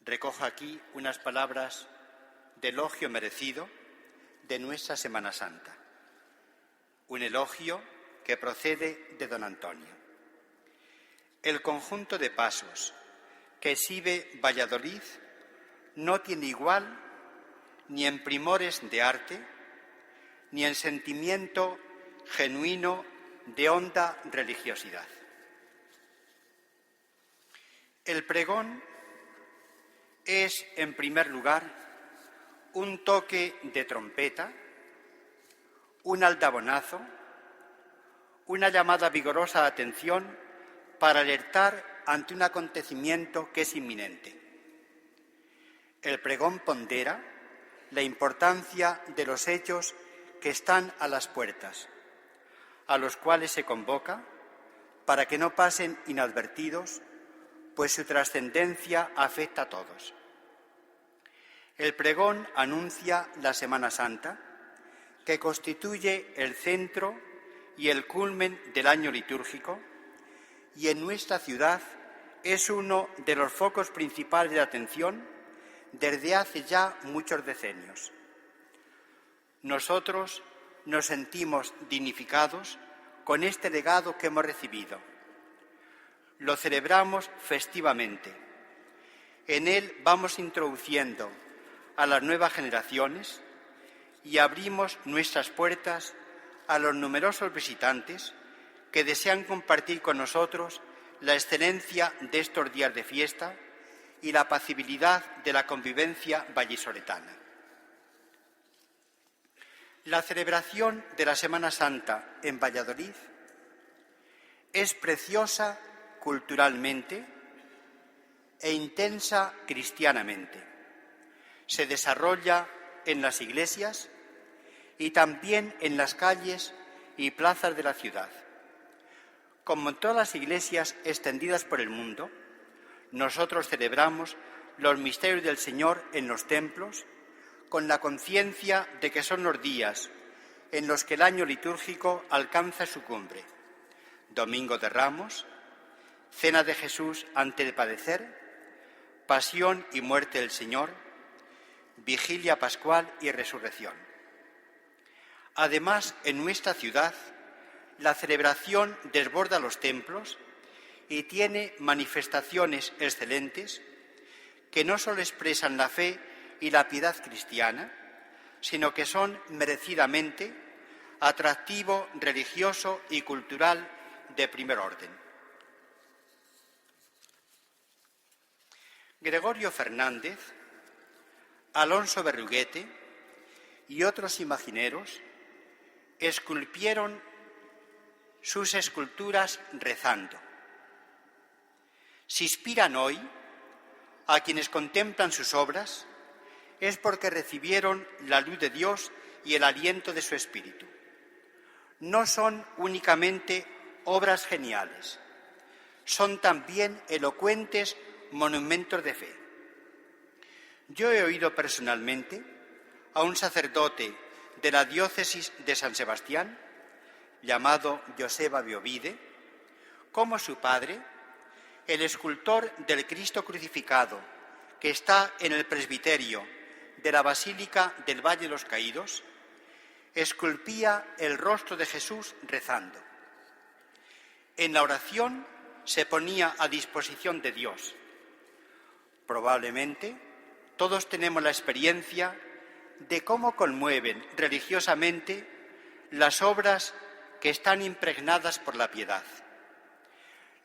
Speaker 9: Recojo aquí unas palabras de elogio merecido de nuestra Semana Santa. Un elogio que procede de don Antonio. El conjunto de pasos que exhibe Valladolid no tiene igual ni en primores de arte, ni en sentimiento genuino de honda religiosidad. El pregón es, en primer lugar, un toque de trompeta, un aldabonazo, una llamada vigorosa de atención para alertar ante un acontecimiento que es inminente. El pregón pondera la importancia de los hechos que están a las puertas, a los cuales se convoca para que no pasen inadvertidos, pues su trascendencia afecta a todos. El pregón anuncia la Semana Santa, que constituye el centro y el culmen del año litúrgico, y en nuestra ciudad es uno de los focos principales de atención desde hace ya muchos decenios. Nosotros nos sentimos dignificados con este legado que hemos recibido. Lo celebramos festivamente. En él vamos introduciendo a las nuevas generaciones y abrimos nuestras puertas a los numerosos visitantes que desean compartir con nosotros la excelencia de estos días de fiesta y la apacibilidad de la convivencia vallisoletana. La celebración de la Semana Santa en Valladolid es preciosa culturalmente e intensa cristianamente. Se desarrolla en las iglesias y también en las calles y plazas de la ciudad. Como en todas las iglesias extendidas por el mundo, nosotros celebramos los misterios del Señor en los templos con la conciencia de que son los días en los que el año litúrgico alcanza su cumbre. Domingo de Ramos, Cena de Jesús antes de padecer, Pasión y muerte del Señor, Vigilia pascual y resurrección. Además, en nuestra ciudad la celebración desborda los templos y tiene manifestaciones excelentes que no solo expresan la fe y la piedad cristiana, sino que son merecidamente atractivo religioso y cultural de primer orden. Gregorio Fernández, Alonso Berruguete y otros imagineros esculpieron sus esculturas rezando. Si inspiran hoy a quienes contemplan sus obras, es porque recibieron la luz de Dios y el aliento de su Espíritu. No son únicamente obras geniales, son también elocuentes monumentos de fe. Yo he oído personalmente a un sacerdote de la diócesis de San Sebastián, llamado Joseba Biovide, como su padre, el escultor del Cristo crucificado, que está en el presbiterio de la Basílica del Valle de los Caídos, esculpía el rostro de Jesús rezando. En la oración se ponía a disposición de Dios. Probablemente todos tenemos la experiencia de cómo conmueven religiosamente las obras que están impregnadas por la piedad.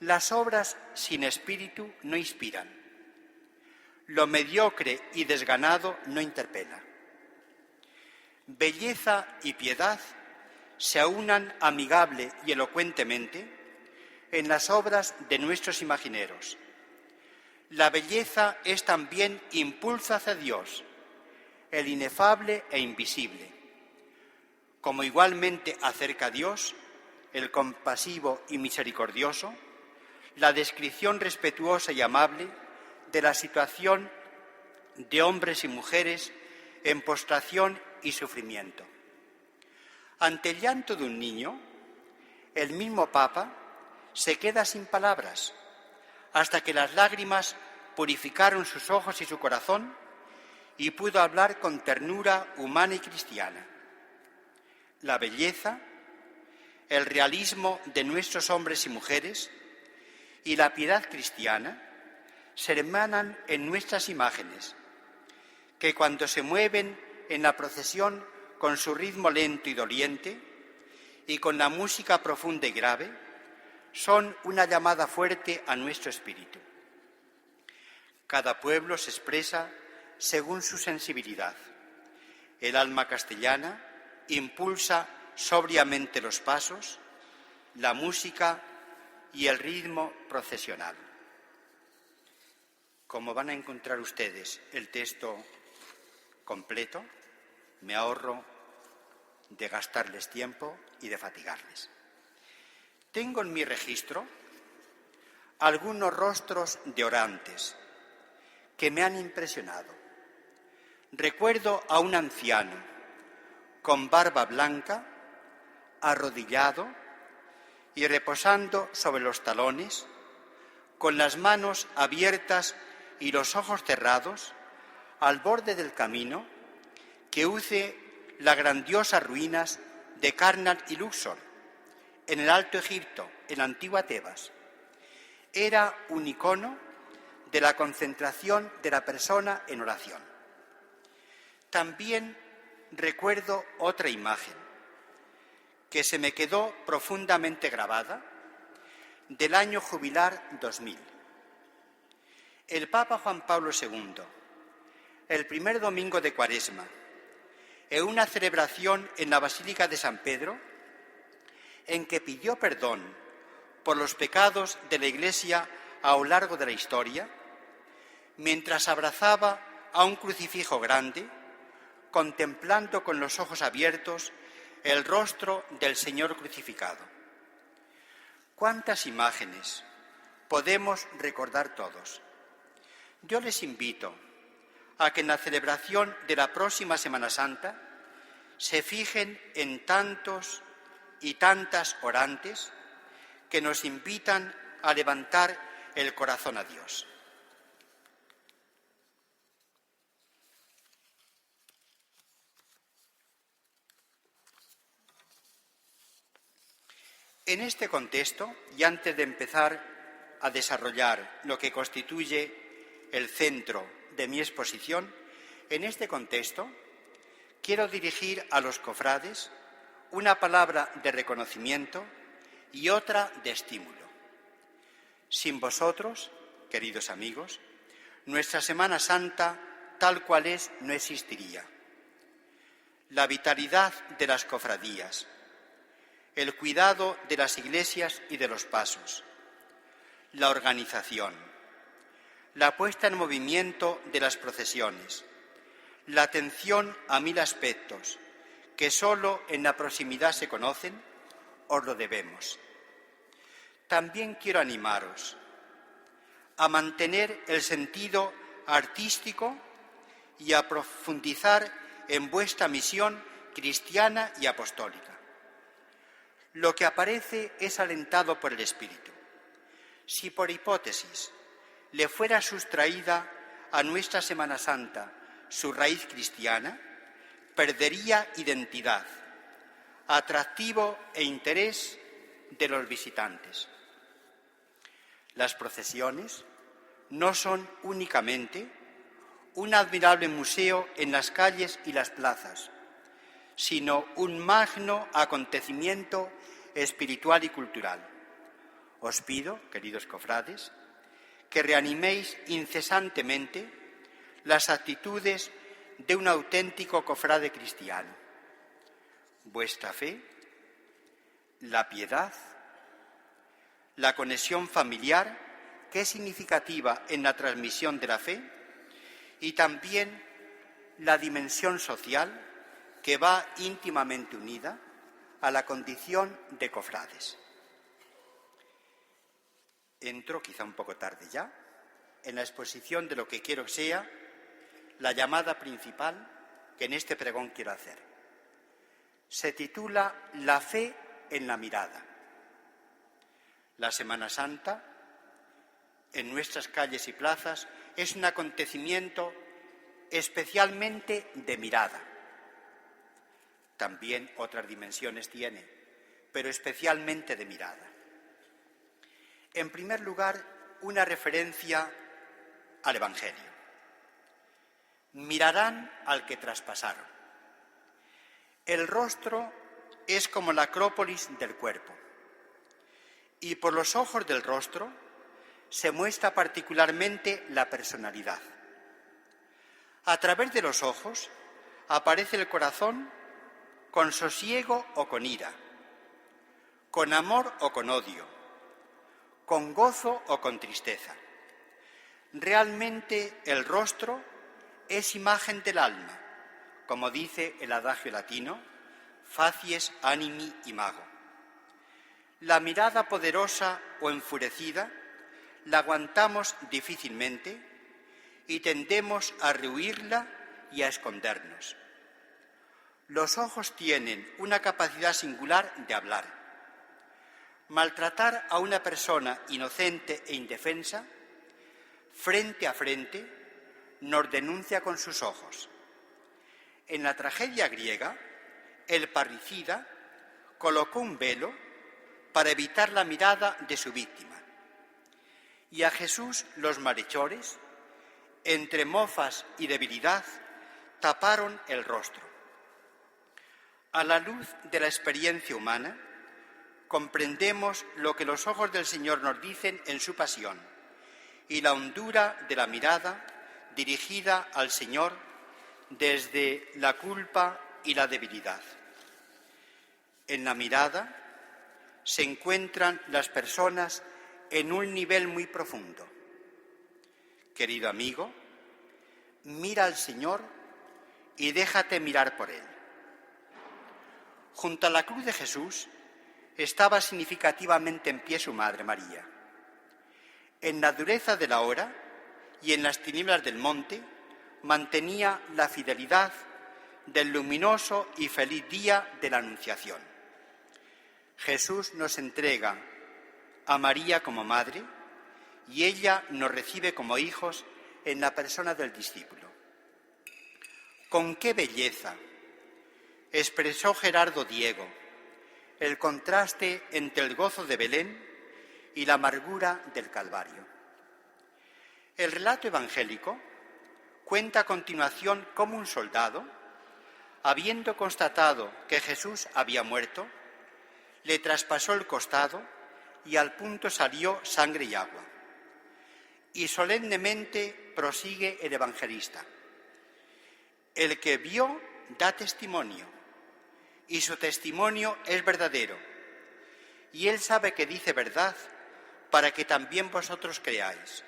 Speaker 9: Las obras sin espíritu no inspiran. Lo mediocre y desganado no interpela. Belleza y piedad se aunan amigable y elocuentemente en las obras de nuestros imagineros. La belleza es también impulso hacia Dios, el inefable e invisible, como igualmente acerca a Dios, el compasivo y misericordioso, la descripción respetuosa y amable de la situación de hombres y mujeres en postración y sufrimiento. Ante el llanto de un niño, el mismo Papa se queda sin palabras, hasta que las lágrimas purificaron sus ojos y su corazón y pudo hablar con ternura humana y cristiana. La belleza, el realismo de nuestros hombres y mujeres y la piedad cristiana se hermanan en nuestras imágenes, que cuando se mueven en la procesión con su ritmo lento y doliente y con la música profunda y grave, son una llamada fuerte a nuestro espíritu. Cada pueblo se expresa según su sensibilidad. El alma castellana impulsa sobriamente los pasos, la música y el ritmo procesional. Como van a encontrar ustedes el texto completo, me ahorro de gastarles tiempo y de fatigarles. Tengo en mi registro algunos rostros de orantes que me han impresionado. Recuerdo a un anciano con barba blanca, arrodillado y reposando sobre los talones, con las manos abiertas y los ojos cerrados, al borde del camino que une las grandiosas ruinas de Karnak y Luxor, en el Alto Egipto, en la antigua Tebas. Era un icono de la concentración de la persona en oración. También recuerdo otra imagen que se me quedó profundamente grabada, del año jubilar 2000. El Papa Juan Pablo II, el primer domingo de Cuaresma, en una celebración en la Basílica de San Pedro, en que pidió perdón por los pecados de la Iglesia a lo largo de la historia, mientras abrazaba a un crucifijo grande, contemplando con los ojos abiertos el rostro del Señor crucificado. ¿Cuántas imágenes podemos recordar todos? Yo les invito a que en la celebración de la próxima Semana Santa se fijen en tantos y tantas orantes que nos invitan a levantar el corazón a Dios. En este contexto, y antes de empezar a desarrollar lo que constituye el centro de mi exposición, en este contexto quiero dirigir a los cofrades una palabra de reconocimiento y otra de estímulo. Sin vosotros, queridos amigos, nuestra Semana Santa, tal cual es, no existiría. La vitalidad de las cofradías, el cuidado de las iglesias y de los pasos, la organización, la puesta en movimiento de las procesiones, la atención a 1000 aspectos que solo en la proximidad se conocen, os lo debemos. También quiero animaros a mantener el sentido artístico y a profundizar en vuestra misión cristiana y apostólica. Lo que aparece es alentado por el Espíritu. Si por hipótesis le fuera sustraída a nuestra Semana Santa su raíz cristiana, perdería identidad, atractivo e interés de los visitantes. Las procesiones no son únicamente un admirable museo en las calles y las plazas, sino un magno acontecimiento espiritual y cultural. Os pido, queridos cofrades, que reaniméis incesantemente las actitudes de un auténtico cofrade cristiano. Vuestra fe, la piedad, la conexión familiar, que es significativa en la transmisión de la fe, y también la dimensión social, que va íntimamente unida a la condición de cofrades. Entro, quizá un poco tarde ya, en la exposición de lo que quiero que sea la llamada principal que en este pregón quiero hacer. Se titula La fe en la mirada. La Semana Santa, en nuestras calles y plazas, es un acontecimiento especialmente de mirada. También otras dimensiones tiene, pero especialmente de mirada. En primer lugar, una referencia al Evangelio. Mirarán al que traspasaron. El rostro es como la acrópolis del cuerpo, y por los ojos del rostro se muestra particularmente la personalidad. A través de los ojos aparece el corazón con sosiego o con ira, con amor o con odio, con gozo o con tristeza. Realmente el rostro es imagen del alma, como dice el adagio latino, facies animi imago. La mirada poderosa o enfurecida la aguantamos difícilmente y tendemos a rehuirla y a escondernos. Los ojos tienen una capacidad singular de hablar. Maltratar a una persona inocente e indefensa, frente a frente, nos denuncia con sus ojos. En la tragedia griega, el parricida colocó un velo para evitar la mirada de su víctima. Y a Jesús los malhechores, entre mofas y debilidad, taparon el rostro. A la luz de la experiencia humana, comprendemos lo que los ojos del Señor nos dicen en su pasión y la hondura de la mirada dirigida al Señor desde la culpa y la debilidad. En la mirada se encuentran las personas en un nivel muy profundo. Querido amigo, mira al Señor y déjate mirar por Él. Junto a la cruz de Jesús estaba significativamente en pie su madre María. En la dureza de la hora y en las tinieblas del monte mantenía la fidelidad del luminoso y feliz día de la Anunciación. Jesús nos entrega a María como madre y ella nos recibe como hijos en la persona del discípulo. Con qué belleza expresó Gerardo Diego el contraste entre el gozo de Belén y la amargura del Calvario. El relato evangélico cuenta a continuación cómo un soldado, habiendo constatado que Jesús había muerto, le traspasó el costado y al punto salió sangre y agua. Y solemnemente prosigue el evangelista. El que vio da testimonio, y su testimonio es verdadero, y él sabe que dice verdad, para que también vosotros creáis.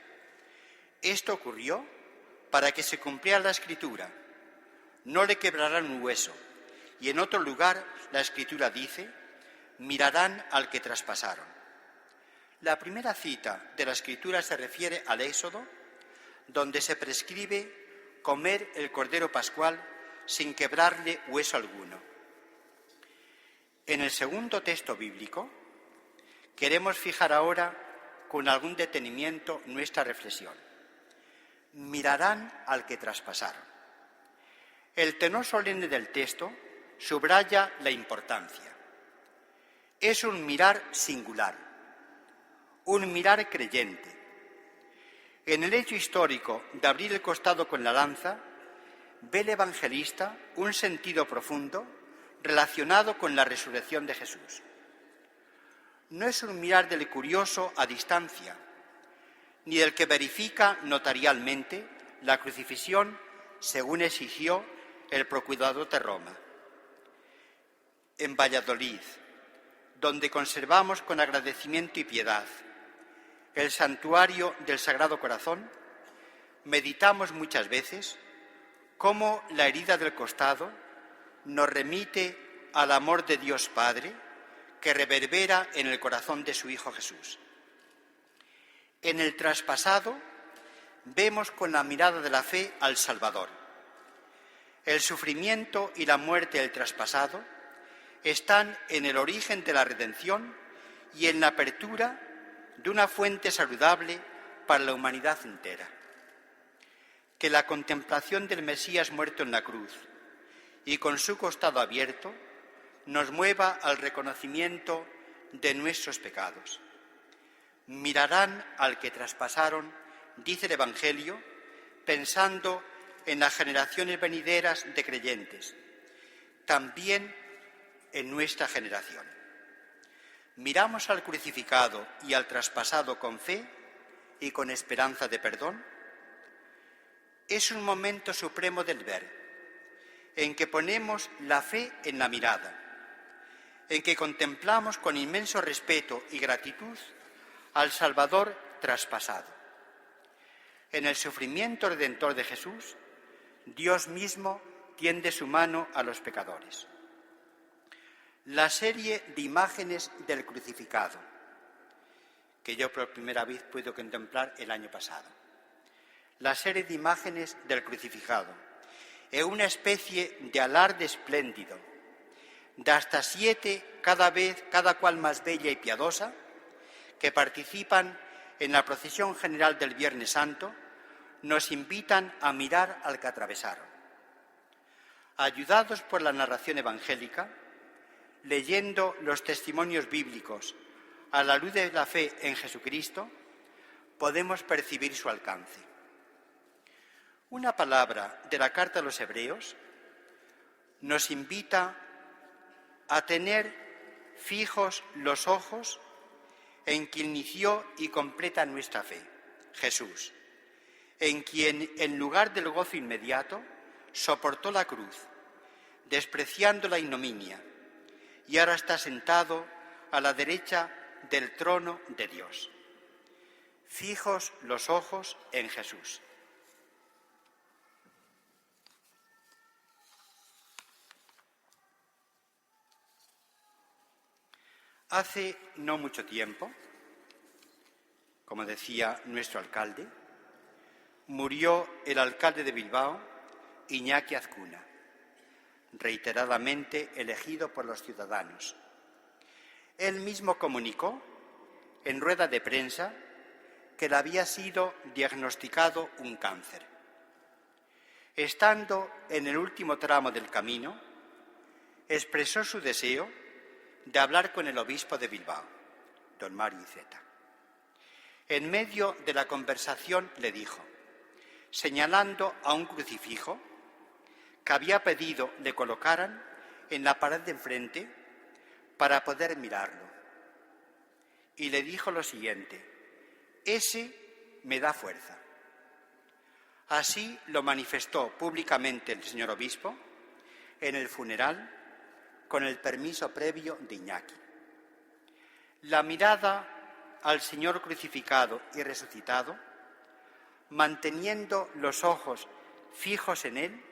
Speaker 9: Esto ocurrió para que se cumpliera la Escritura: no le quebrarán un hueso. Y en otro lugar la Escritura dice: mirarán al que traspasaron. La primera cita de la Escritura se refiere al Éxodo, donde se prescribe comer el cordero pascual sin quebrarle hueso alguno. En el segundo texto bíblico queremos fijar ahora con algún detenimiento nuestra reflexión. Mirarán al que traspasaron. El tenor solemne del texto subraya la importancia. Es un mirar singular, un mirar creyente. En el hecho histórico de abrir el costado con la lanza, ve el evangelista un sentido profundo relacionado con la resurrección de Jesús. No es un mirar del curioso a distancia, ni del que verifica notarialmente la crucifixión según exigió el procurador de Roma. En Valladolid, donde conservamos con agradecimiento y piedad el santuario del Sagrado Corazón, meditamos muchas veces cómo la herida del costado nos remite al amor de Dios Padre que reverbera en el corazón de su Hijo Jesús. En el traspasado vemos con la mirada de la fe al Salvador. El sufrimiento y la muerte del traspasado están en el origen de la redención y en la apertura de una fuente saludable para la humanidad entera. Que la contemplación del Mesías muerto en la cruz y con su costado abierto nos mueva al reconocimiento de nuestros pecados. Mirarán al que traspasaron, dice el Evangelio, pensando en las generaciones venideras de creyentes, también en nuestra generación. Miramos al crucificado y al traspasado con fe y con esperanza de perdón. Es un momento supremo del ver, en que ponemos la fe en la mirada, en que contemplamos con inmenso respeto y gratitud al Salvador traspasado. En el sufrimiento redentor de Jesús, Dios mismo tiende su mano a los pecadores. La serie de imágenes del crucificado, que yo por primera vez pude contemplar el año pasado. La serie de imágenes del crucificado es una especie de alarde espléndido, de hasta 7, cada cual más bella y piadosa, que participan en la procesión general del Viernes Santo, nos invitan a mirar al que atravesaron. Ayudados por la narración evangélica, leyendo los testimonios bíblicos a la luz de la fe en Jesucristo, podemos percibir su alcance. Una palabra de la carta a los Hebreos nos invita a tener fijos los ojos en quien inició y completa nuestra fe, Jesús, en quien, en lugar del gozo inmediato, soportó la cruz, despreciando la ignominia, y ahora está sentado a la derecha del trono de Dios. Fijos los ojos en Jesús. Hace no mucho tiempo, como decía nuestro alcalde, murió el alcalde de Bilbao, Iñaki Azcuna, reiteradamente elegido por los ciudadanos. Él mismo comunicó en rueda de prensa que le había sido diagnosticado un cáncer. Estando en el último tramo del camino, expresó su deseo de hablar con el obispo de Bilbao, don Mario Iceta. En medio de la conversación le dijo, señalando a un crucifijo que había pedido le colocaran en la pared de enfrente para poder mirarlo. Y le dijo lo siguiente: ese me da fuerza. Así lo manifestó públicamente el señor obispo en el funeral con el permiso previo de Iñaki. La mirada al Señor crucificado y resucitado, manteniendo los ojos fijos en Él,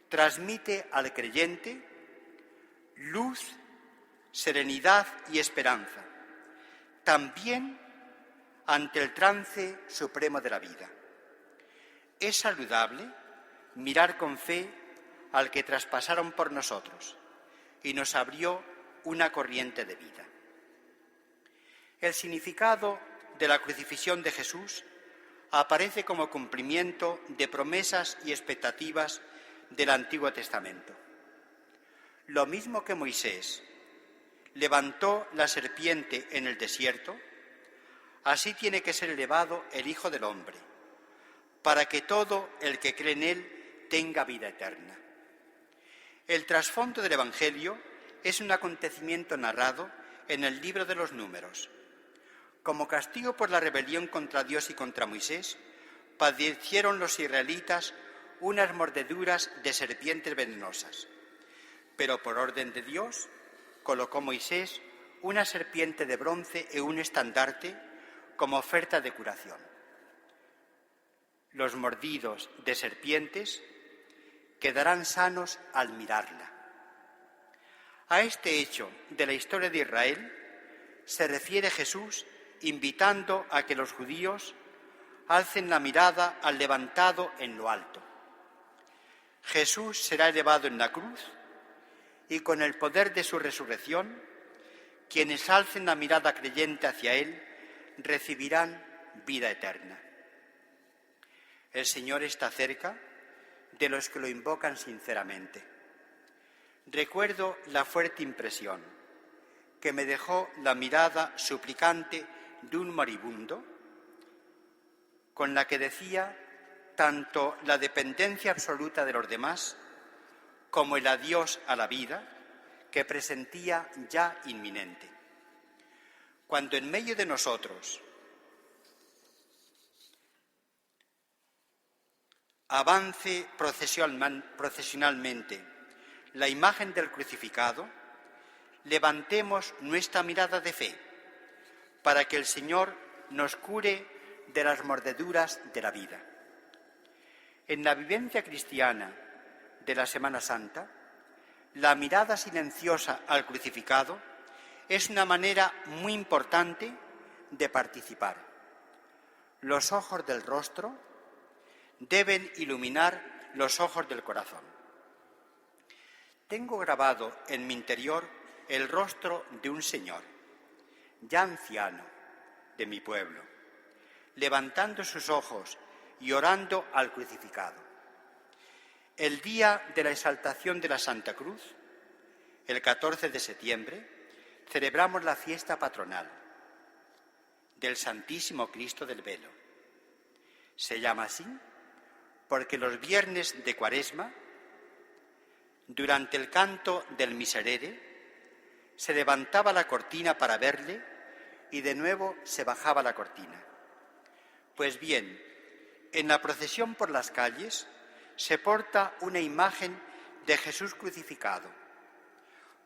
Speaker 9: transmite al creyente luz, serenidad y esperanza, también ante el trance supremo de la vida. Es saludable mirar con fe al que traspasaron por nosotros y nos abrió una corriente de vida. El significado de la crucifixión de Jesús aparece como cumplimiento de promesas y expectativas del Antiguo Testamento. Lo mismo que Moisés levantó la serpiente en el desierto, así tiene que ser elevado el Hijo del Hombre, para que todo el que cree en Él tenga vida eterna. El trasfondo del Evangelio es un acontecimiento narrado en el libro de los Números. Como castigo por la rebelión contra Dios y contra Moisés, padecieron los israelitas unas mordeduras de serpientes venenosas. Pero por orden de Dios, colocó Moisés una serpiente de bronce en un estandarte como oferta de curación. Los mordidos de serpientes quedarán sanos al mirarla. A este hecho de la historia de Israel se refiere Jesús invitando a que los judíos alcen la mirada al levantado en lo alto. Jesús será elevado en la cruz y con el poder de su resurrección, quienes alcen la mirada creyente hacia Él recibirán vida eterna. El Señor está cerca de los que lo invocan sinceramente. Recuerdo la fuerte impresión que me dejó la mirada suplicante de un moribundo, con la que decía tanto la dependencia absoluta de los demás como el adiós a la vida que presentía ya inminente. Cuando en medio de nosotros avance procesionalmente la imagen del crucificado, levantemos nuestra mirada de fe para que el Señor nos cure de las mordeduras de la vida. En la vivencia cristiana de la Semana Santa, la mirada silenciosa al crucificado es una manera muy importante de participar. Los ojos del rostro deben iluminar los ojos del corazón. Tengo grabado en mi interior el rostro de un señor, ya anciano, de mi pueblo, levantando sus ojos y orando al crucificado. El día de la exaltación de la Santa Cruz, el 14 de septiembre, celebramos la fiesta patronal del Santísimo Cristo del Velo. Se llama así porque los viernes de Cuaresma, durante el canto del Miserere, se levantaba la cortina para verle y de nuevo se bajaba la cortina. Pues bien, en la procesión por las calles se porta una imagen de Jesús crucificado,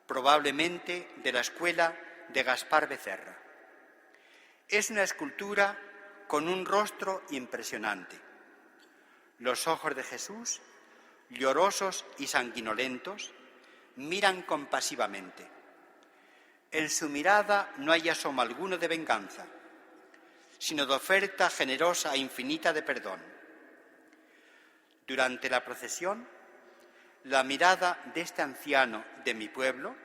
Speaker 9: probablemente de la escuela de Gaspar Becerra. Es una escultura con un rostro impresionante. Los ojos de Jesús, llorosos y sanguinolentos, miran compasivamente. En su mirada no hay asomo alguno de venganza, sino de oferta generosa e infinita de perdón. Durante la procesión, la mirada de este anciano de mi pueblo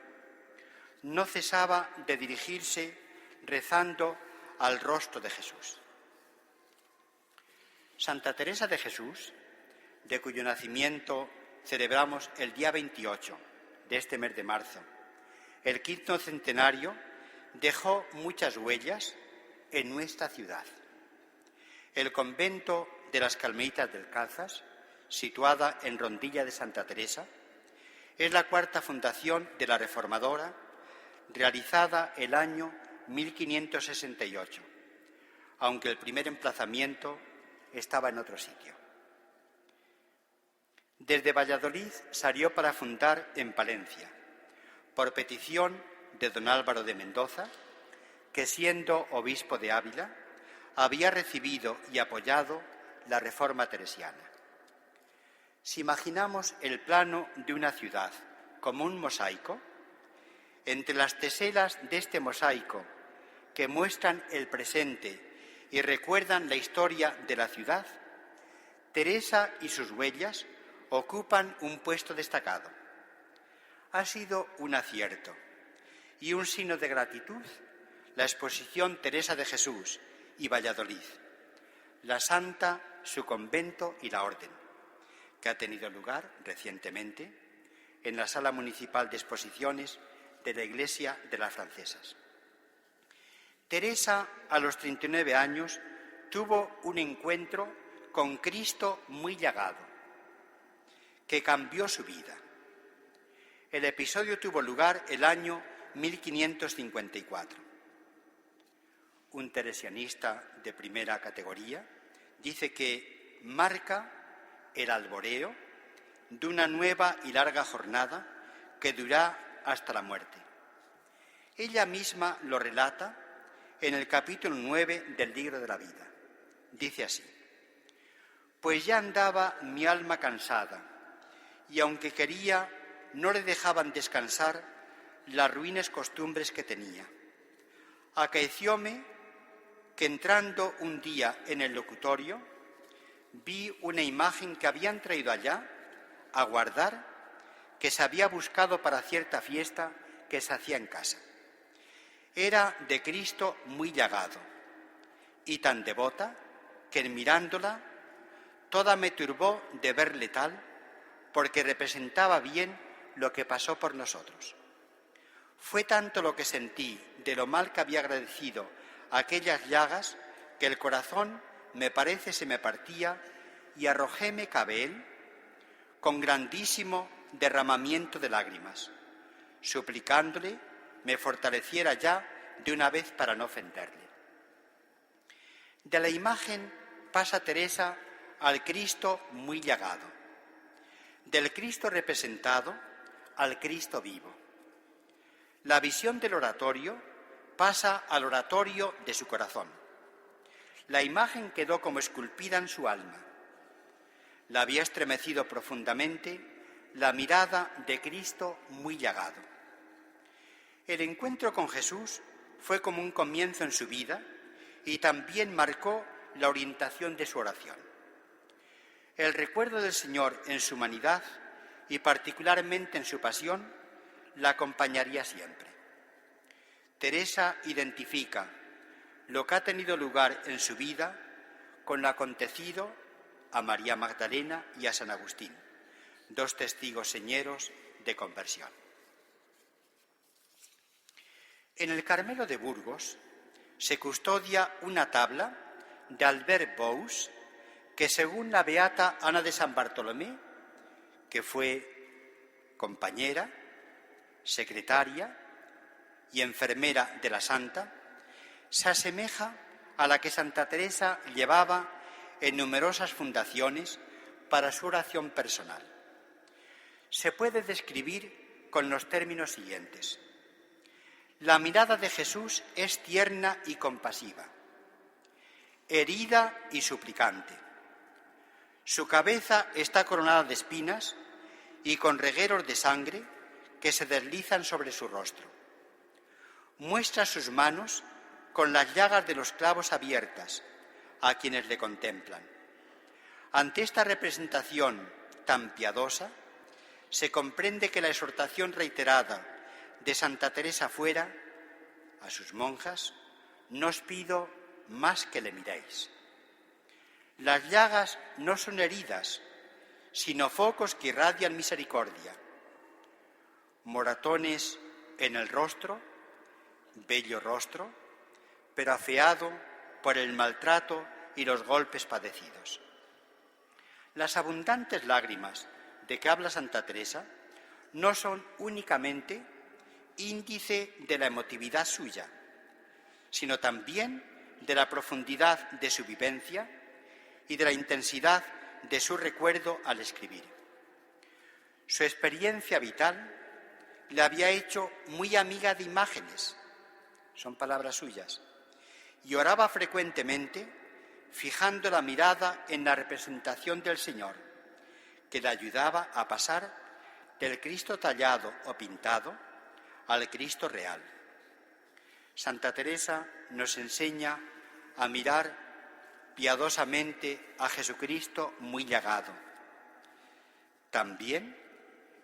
Speaker 9: no cesaba de dirigirse rezando al rostro de Jesús. Santa Teresa de Jesús, de cuyo nacimiento celebramos el día 28 de este mes de marzo, el quinto centenario dejó muchas huellas en nuestra ciudad. El convento de las Carmelitas del Calzas, situada en Rondilla de Santa Teresa, es la cuarta fundación de la Reformadora, realizada el año 1568, aunque el primer emplazamiento estaba en otro sitio. Desde Valladolid salió para fundar en Palencia, por petición de don Álvaro de Mendoza, que siendo obispo de Ávila, había recibido y apoyado la reforma teresiana. Si imaginamos el plano de una ciudad como un mosaico, entre las teselas de este mosaico que muestran el presente y recuerdan la historia de la ciudad, Teresa y sus huellas ocupan un puesto destacado. Ha sido un acierto y un signo de gratitud la exposición Teresa de Jesús y Valladolid, la Santa, su convento y la Orden, que ha tenido lugar recientemente en la Sala Municipal de Exposiciones de la Iglesia de las Francesas. Teresa, a los 39 años, tuvo un encuentro con Cristo muy llagado, que cambió su vida. El episodio tuvo lugar el año 1554. Un teresianista de primera categoría dice que marca el alboreo de una nueva y larga jornada que durará hasta la muerte. Ella misma lo relata en el capítulo 9 del libro de la vida. Dice así: pues ya andaba mi alma cansada, y aunque quería, no le dejaban descansar las ruines costumbres que tenía. Acaecióme que entrando un día en el locutorio, vi una imagen que habían traído allá a guardar, que se había buscado para cierta fiesta que se hacía en casa. Era de Cristo muy llagado, y tan devota que mirándola, toda me turbó de verle tal, porque representaba bien lo que pasó por nosotros. Fue tanto lo que sentí de lo mal que había agradecido aquellas llagas, que el corazón me parece se me partía, y arrojóme cabe él con grandísimo derramamiento de lágrimas, suplicándole me fortaleciera ya de una vez para no ofenderle. De la imagen pasa Teresa al Cristo muy llagado, del Cristo representado al Cristo vivo. La visión del oratorio pasa al oratorio de su corazón. La imagen quedó como esculpida en su alma. La había estremecido profundamente la mirada de Cristo muy llagado. El encuentro con Jesús fue como un comienzo en su vida y también marcó la orientación de su oración. El recuerdo del Señor en su humanidad y particularmente en su pasión la acompañaría siempre. Teresa identifica lo que ha tenido lugar en su vida con lo acontecido a María Magdalena y a San Agustín, dos testigos señeros de conversión. En el Carmelo de Burgos se custodia una tabla de Albert Bous que, según la beata Ana de San Bartolomé, que fue compañera, secretaria y enfermera de la santa, se asemeja a la que Santa Teresa llevaba en numerosas fundaciones para su oración personal. Se puede describir con los términos siguientes: la mirada de Jesús es tierna y compasiva, herida y suplicante. Su cabeza está coronada de espinas y con regueros de sangre que se deslizan sobre su rostro. Muestra sus manos con las llagas de los clavos abiertas a quienes le contemplan. Ante esta representación tan piadosa, se comprende que la exhortación reiterada de Santa Teresa fuera a sus monjas: no os pido más que le miréis. Las llagas no son heridas, sino focos que irradian misericordia. Moratones en el rostro, bello rostro, pero afeado por el maltrato y los golpes padecidos. Las abundantes lágrimas de que habla Santa Teresa no son únicamente índice de la emotividad suya, sino también de la profundidad de su vivencia y de la intensidad de su recuerdo al escribir. Su experiencia vital le había hecho muy amiga de imágenes, son palabras suyas, y oraba frecuentemente fijando la mirada en la representación del Señor, que le ayudaba a pasar del Cristo tallado o pintado al Cristo real. Santa Teresa nos enseña a mirar piadosamente a Jesucristo muy llagado, también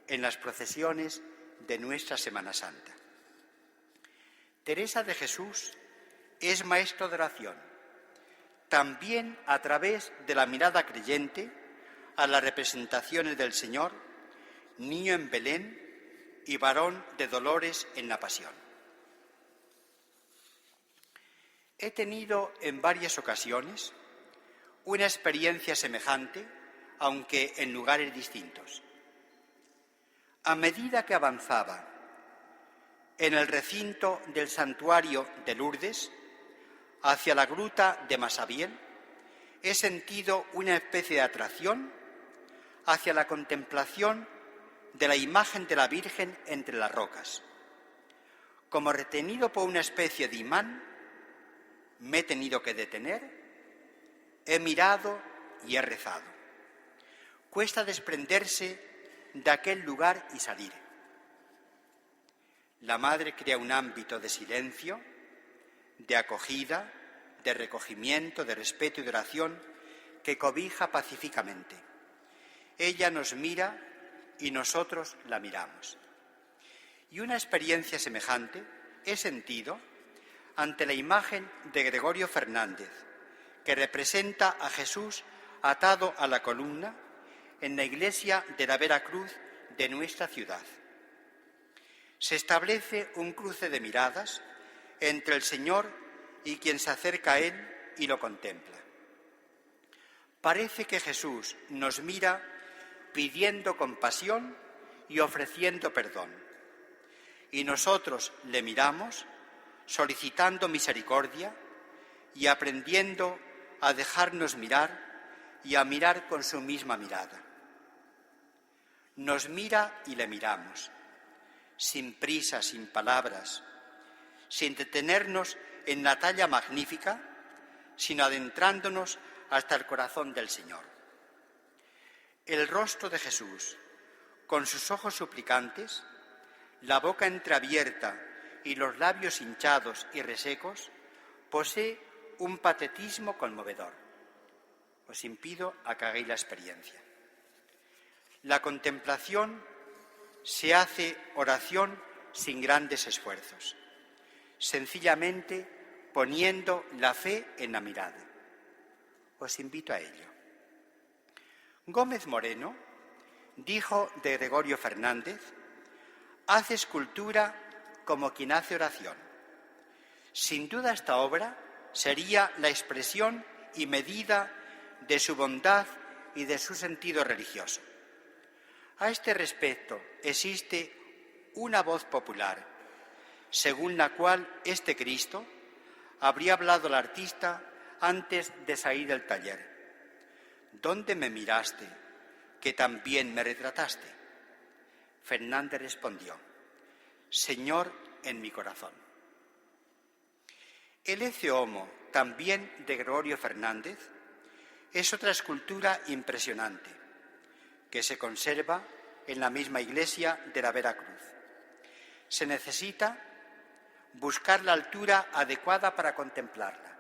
Speaker 9: en las procesiones de nuestra Semana Santa. Teresa de Jesús es maestro de oración, también a través de la mirada creyente a las representaciones del Señor, niño en Belén y varón de dolores en la pasión. He tenido en varias ocasiones una experiencia semejante, aunque en lugares distintos. A medida que avanzaba en el recinto del santuario de Lourdes, hacia la gruta de Masabiel, he sentido una especie de atracción hacia la contemplación de la imagen de la Virgen entre las rocas. Como retenido por una especie de imán, me he tenido que detener, he mirado y he rezado. Cuesta desprenderse de aquel lugar y salir. La Madre crea un ámbito de silencio, de acogida, de recogimiento, de respeto y de oración que cobija pacíficamente. Ella nos mira y nosotros la miramos. Y una experiencia semejante he sentido ante la imagen de Gregorio Fernández, que representa a Jesús atado a la columna en la iglesia de la Veracruz de nuestra ciudad. Se establece un cruce de miradas entre el Señor y quien se acerca a Él y lo contempla. Parece que Jesús nos mira pidiendo compasión y ofreciendo perdón, y nosotros le miramos solicitando misericordia y aprendiendo a dejarnos mirar y a mirar con su misma mirada. Nos mira y le miramos, sin prisa, sin palabras, sin detenernos en la talla magnífica, sino adentrándonos hasta el corazón del Señor. El rostro de Jesús, con sus ojos suplicantes, la boca entreabierta y los labios hinchados y resecos, posee un patetismo conmovedor. Os invito a que hagáis la experiencia. La contemplación se hace oración sin grandes esfuerzos, sencillamente poniendo la fe en la mirada. Os invito a ello. Gómez Moreno dijo de Gregorio Fernández: hace escultura como quien hace oración. Sin duda esta obra sería la expresión y medida de su bondad y de su sentido religioso. A este respecto existe una voz popular, según la cual este Cristo habría hablado al artista antes de salir del taller. ¿Dónde me miraste, que también me retrataste? Fernández respondió: Señor, en mi corazón. El Ecce Homo, también de Gregorio Fernández, es otra escultura impresionante que se conserva en la misma iglesia de la Veracruz. Se necesita buscar la altura adecuada para contemplarla.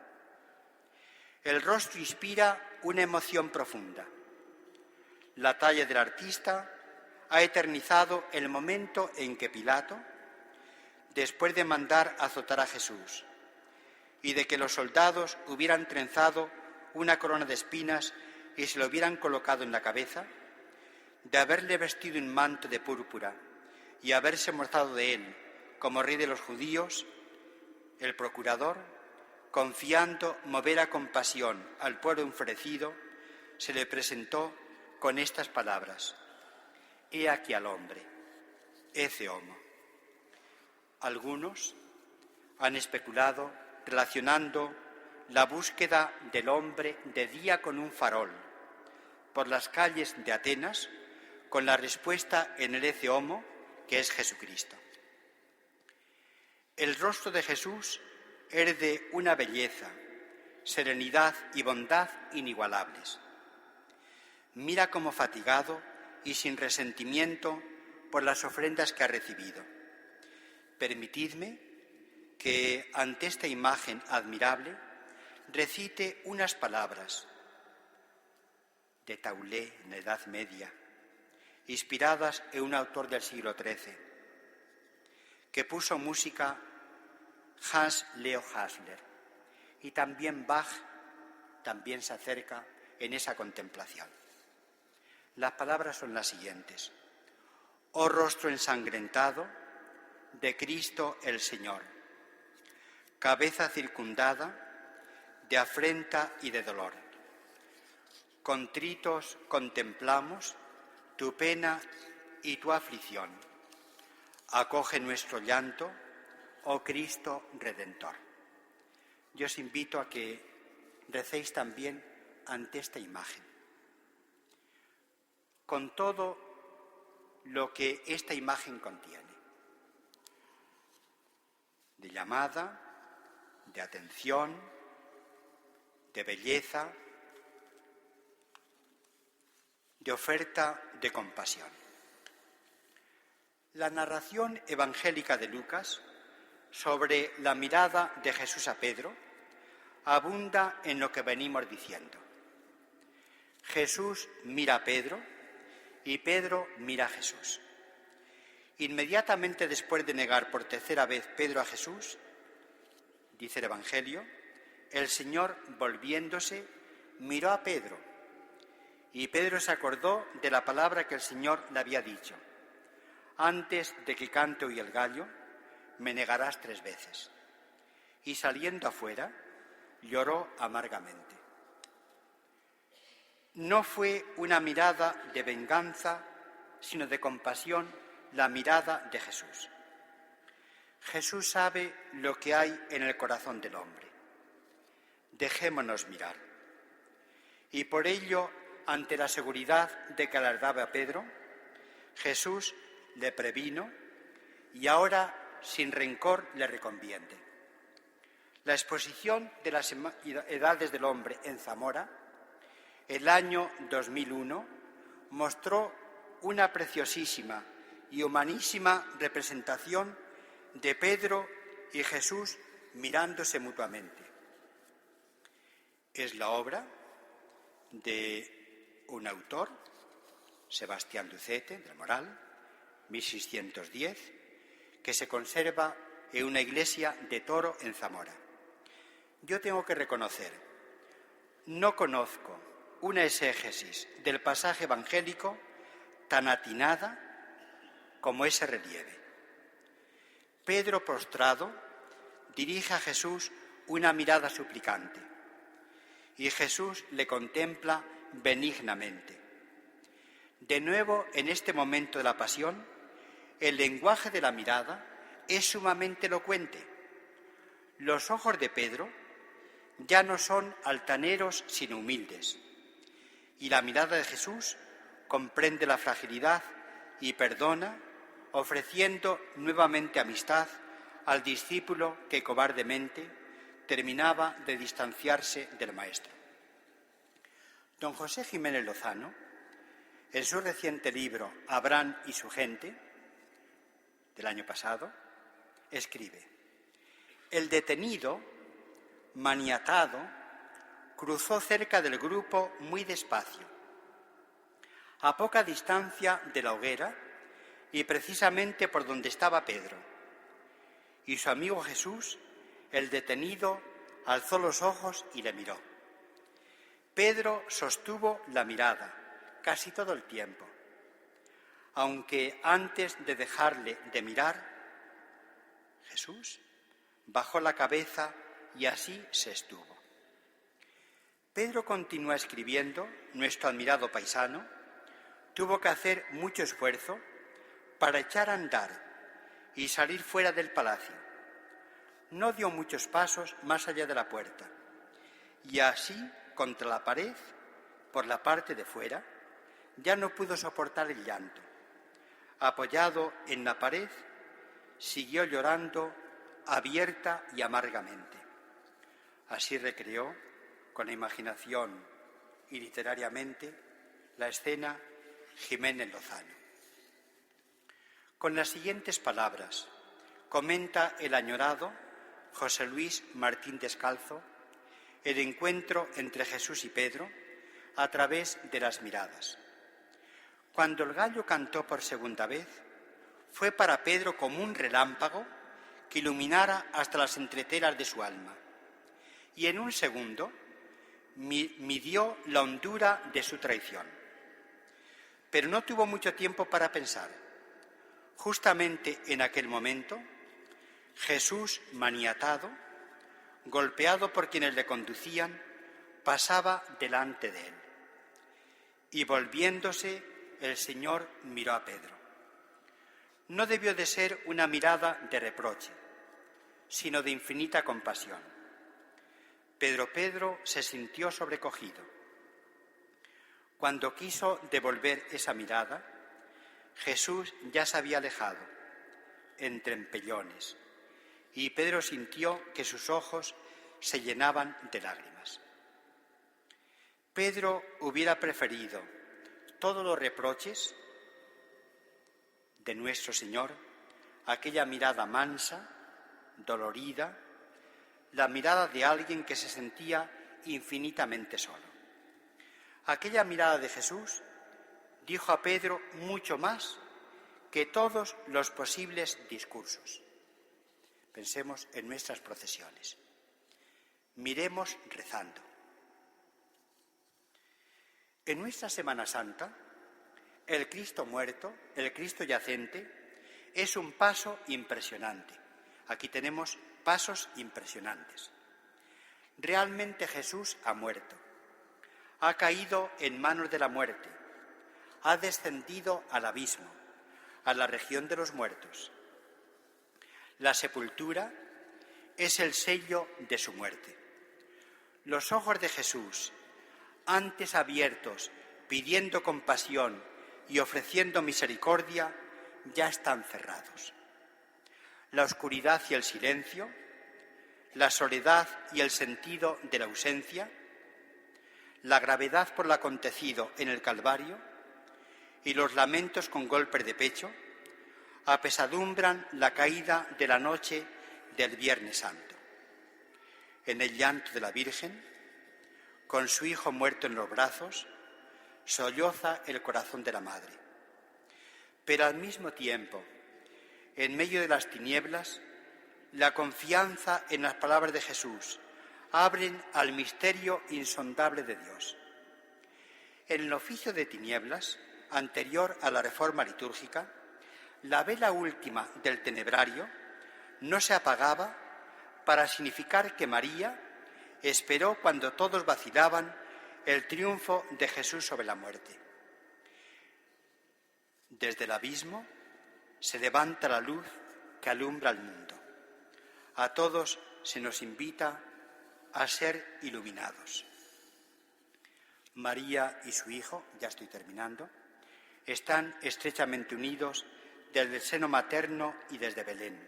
Speaker 9: El rostro inspira una emoción profunda. La talla del artista ha eternizado el momento en que Pilato, después de mandar azotar a Jesús y de que los soldados hubieran trenzado una corona de espinas y se lo hubieran colocado en la cabeza, de haberle vestido un manto de púrpura y haberse morzado de él como rey de los judíos, el procurador, confiando mover a compasión al pueblo enfurecido, se le presentó con estas palabras: «He aquí al hombre, ece homo». Algunos han especulado relacionando la búsqueda del hombre de día con un farol por las calles de Atenas con la respuesta en el ece homo, que es Jesucristo. El rostro de Jesús es de una belleza, serenidad y bondad inigualables. Mira como fatigado y sin resentimiento por las ofrendas que ha recibido. Permitidme que ante esta imagen admirable recite unas palabras de Taulé en la Edad Media, inspiradas en un autor del siglo XIII, que puso música Hans Leo Hasler, y también Bach también se acerca en esa contemplación. Las palabras son las siguientes: «Oh rostro ensangrentado de Cristo el Señor, cabeza circundada de afrenta y de dolor. Contritos contemplamos tu pena y tu aflicción. Acoge nuestro llanto, oh Cristo Redentor». Yo os invito a que recéis también ante esta imagen, con todo lo que esta imagen contiene, de llamada, de atención, de belleza, de oferta de compasión. La narración evangélica de Lucas sobre la mirada de Jesús a Pedro abunda en lo que venimos diciendo. Jesús mira a Pedro y Pedro mira a Jesús. Inmediatamente después de negar por tercera vez Pedro a Jesús, dice el Evangelio, el Señor, volviéndose, miró a Pedro, y Pedro se acordó de la palabra que el Señor le había dicho: «Antes de que cante hoy el gallo, me negarás 3 veces». Y saliendo afuera, lloró amargamente. No fue una mirada de venganza, sino de compasión, la mirada de Jesús. Jesús sabe lo que hay en el corazón del hombre. Dejémonos mirar. Y por ello, ante la seguridad de que alardaba a Pedro, Jesús le previno y ahora, sin rencor, le reconviene. La exposición de las edades del hombre en Zamora, el año 2001, mostró una preciosísima y humanísima representación de Pedro y Jesús mirándose mutuamente. Es la obra de un autor, Sebastián Ducete, del Moral, 1610, que se conserva en una iglesia de Toro en Zamora. Yo tengo que reconocer, no conozco una exégesis del pasaje evangélico tan atinada como ese relieve. Pedro, prostrado, dirige a Jesús una mirada suplicante y Jesús le contempla benignamente. De nuevo, en este momento de la pasión, el lenguaje de la mirada es sumamente elocuente. Los ojos de Pedro ya no son altaneros sino humildes, y la mirada de Jesús comprende la fragilidad y perdona, ofreciendo nuevamente amistad al discípulo que cobardemente terminaba de distanciarse del Maestro. Don José Jiménez Lozano, en su reciente libro Abraham y su gente, del año pasado, escribe: el detenido, maniatado, cruzó cerca del grupo muy despacio, a poca distancia de la hoguera y precisamente por donde estaba Pedro. Y su amigo Jesús, el detenido, alzó los ojos y le miró. Pedro sostuvo la mirada casi todo el tiempo, aunque antes de dejarle de mirar, Jesús bajó la cabeza y así se estuvo. Pedro continúa escribiendo, nuestro admirado paisano, tuvo que hacer mucho esfuerzo para echar a andar y salir fuera del palacio. No dio muchos pasos más allá de la puerta y así, contra la pared, por la parte de fuera, ya no pudo soportar el llanto. Apoyado en la pared, siguió llorando abierta y amargamente. Así recreó, con la imaginación y literariamente, la escena Jiménez Lozano. Con las siguientes palabras comenta el añorado José Luis Martín Descalzo el encuentro entre Jesús y Pedro a través de las miradas. Cuando el gallo cantó por segunda vez, fue para Pedro como un relámpago que iluminara hasta las entreteras de su alma, y en un segundo midió la hondura de su traición. Pero no tuvo mucho tiempo para pensar. Justamente en aquel momento, Jesús, maniatado, golpeado por quienes le conducían, pasaba delante de él. Y volviéndose, el Señor miró a Pedro. No debió de ser una mirada de reproche, sino de infinita compasión. Pedro se sintió sobrecogido. Cuando quiso devolver esa mirada, Jesús ya se había alejado, entre empellones, y Pedro sintió que sus ojos se llenaban de lágrimas. Pedro hubiera preferido todos los reproches de nuestro Señor a aquella mirada mansa, dolorida, la mirada de alguien que se sentía infinitamente solo. Aquella mirada de Jesús dijo a Pedro mucho más que todos los posibles discursos. Pensemos en nuestras procesiones. Miremos rezando. En nuestra Semana Santa, el Cristo muerto, el Cristo yacente, es un paso impresionante. Aquí tenemos pasos impresionantes. Realmente Jesús ha muerto, ha caído en manos de la muerte, ha descendido al abismo, a la región de los muertos. La sepultura es el sello de su muerte. Los ojos de Jesús, antes abiertos, pidiendo compasión y ofreciendo misericordia, ya están cerrados. La oscuridad y el silencio, la soledad y el sentido de la ausencia, la gravedad por lo acontecido en el Calvario y los lamentos con golpes de pecho apesadumbran la caída de la noche del Viernes Santo. En el llanto de la Virgen, con su hijo muerto en los brazos, solloza el corazón de la Madre. Pero al mismo tiempo, en medio de las tinieblas, la confianza en las palabras de Jesús abren al misterio insondable de Dios. En el oficio de tinieblas, anterior a la reforma litúrgica, la vela última del tenebrario no se apagaba para significar que María esperó cuando todos vacilaban el triunfo de Jesús sobre la muerte. Desde el abismo se levanta la luz que alumbra al mundo. A todos se nos invita a ser iluminados. María y su hijo, ya estoy terminando, están estrechamente unidos desde el seno materno y desde Belén,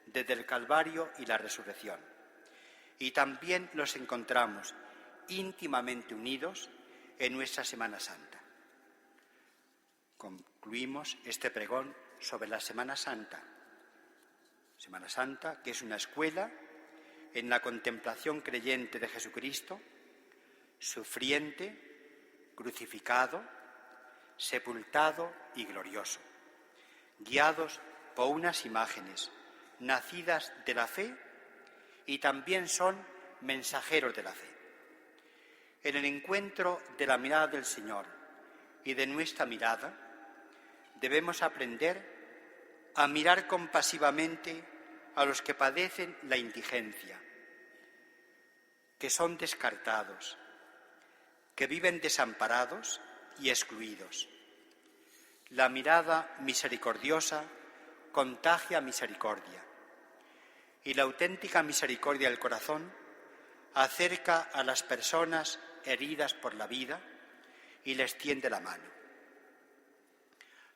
Speaker 9: desde el Calvario y la resurrección. Y también los encontramos íntimamente unidos en nuestra Semana Santa. Concluimos este pregón sobre la Semana Santa. Semana Santa, que es una escuela en la contemplación creyente de Jesucristo, sufriente, crucificado, sepultado y glorioso, guiados por unas imágenes nacidas de la fe y también son mensajeros de la fe. En el encuentro de la mirada del Señor y de nuestra mirada, debemos aprender a mirar compasivamente a los que padecen la indigencia, que son descartados, que viven desamparados y excluidos. La mirada misericordiosa contagia misericordia, y la auténtica misericordia del corazón acerca a las personas heridas por la vida y les tiende la mano.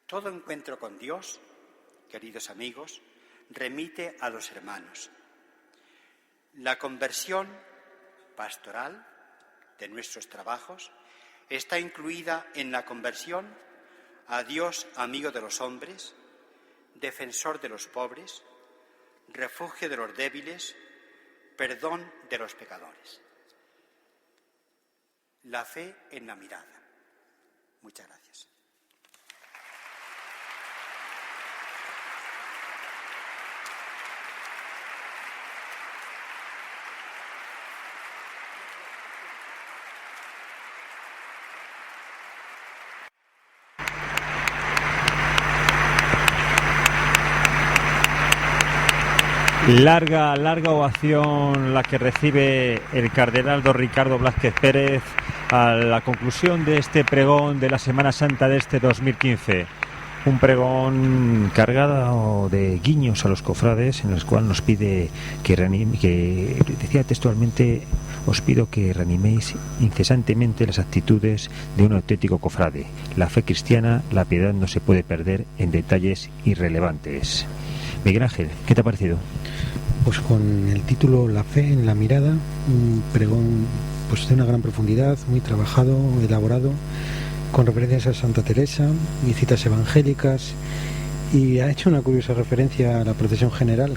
Speaker 9: Todo encuentro con Dios, queridos amigos, remite a los hermanos. La conversión pastoral de nuestros trabajos está incluida en la conversión a Dios, amigo de los hombres, defensor de los pobres, refugio de los débiles, perdón de los pecadores. La fe en la mirada. Muchas gracias.
Speaker 1: Larga ovación la que recibe el cardenal don Ricardo Blázquez Pérez a la conclusión de este pregón de la Semana Santa de este 2015. Un pregón cargado de guiños a los cofrades, en el cual nos pide que decía textualmente: os pido que reaniméis incesantemente las actitudes de un auténtico cofrade. La fe cristiana, la piedad no se puede perder en detalles irrelevantes. Miguel Ángel, ¿qué te ha parecido?
Speaker 2: Pues con el título La fe en la mirada, un pregón pues de una gran profundidad, muy trabajado, elaborado, con referencias a Santa Teresa y citas evangélicas, y ha hecho una curiosa referencia a la procesión general,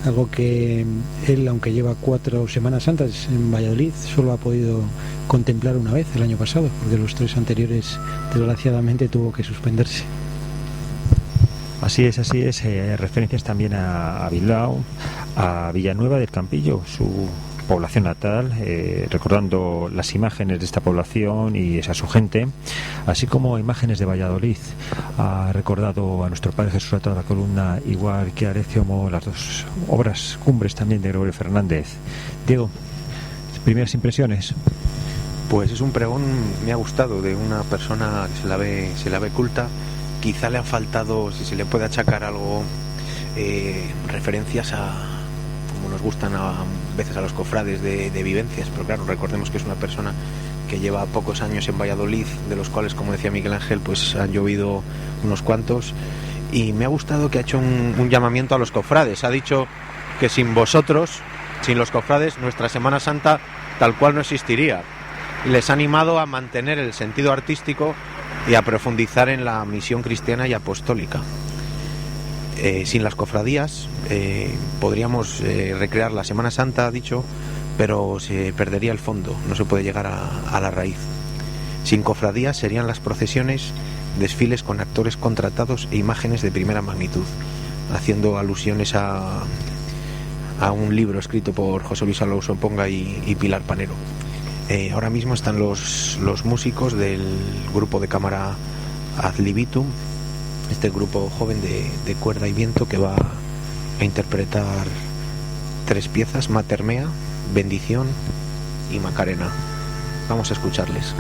Speaker 2: algo que él, aunque lleva 4 Semanas Santas en Valladolid, solo ha podido contemplar una vez el año pasado, porque los 3 anteriores desgraciadamente tuvo que suspenderse.
Speaker 1: Así es, referencias también a Bilbao, a Villanueva del Campillo, su población natal, recordando las imágenes de esta población y a su gente, así como imágenes de Valladolid. Ha recordado a nuestro Padre Jesús a toda la columna, igual que a Arecio, las 2 obras cumbres también de Gregorio Fernández. Diego, primeras impresiones.
Speaker 3: Pues es un pregón, me ha gustado, de una persona que se la ve culta. Quizá le han faltado, si se le puede achacar algo, referencias a, como nos gustan a veces a los cofrades, de vivencias, pero claro, recordemos que es una persona que lleva pocos años en Valladolid, de los cuales, como decía Miguel Ángel, pues han llovido unos cuantos, y me ha gustado que ha hecho un llamamiento a los cofrades. Ha dicho que sin vosotros, sin los cofrades, nuestra Semana Santa tal cual no existiría. Les ha animado a mantener el sentido artístico y a profundizar en la misión cristiana y apostólica. Sin las cofradías podríamos recrear la Semana Santa, ha dicho, pero se perdería el fondo, no se puede llegar a la raíz. Sin cofradías serían las procesiones desfiles con actores contratados e imágenes de primera magnitud, haciendo alusiones a un libro escrito por José Luis Alonso Ponga y Pilar Panero. Ahora mismo están los músicos del grupo de cámara Ad Libitum, este grupo joven de cuerda y viento, que va a interpretar 3 piezas: Mater Mea, Bendición y Macarena. Vamos a escucharles.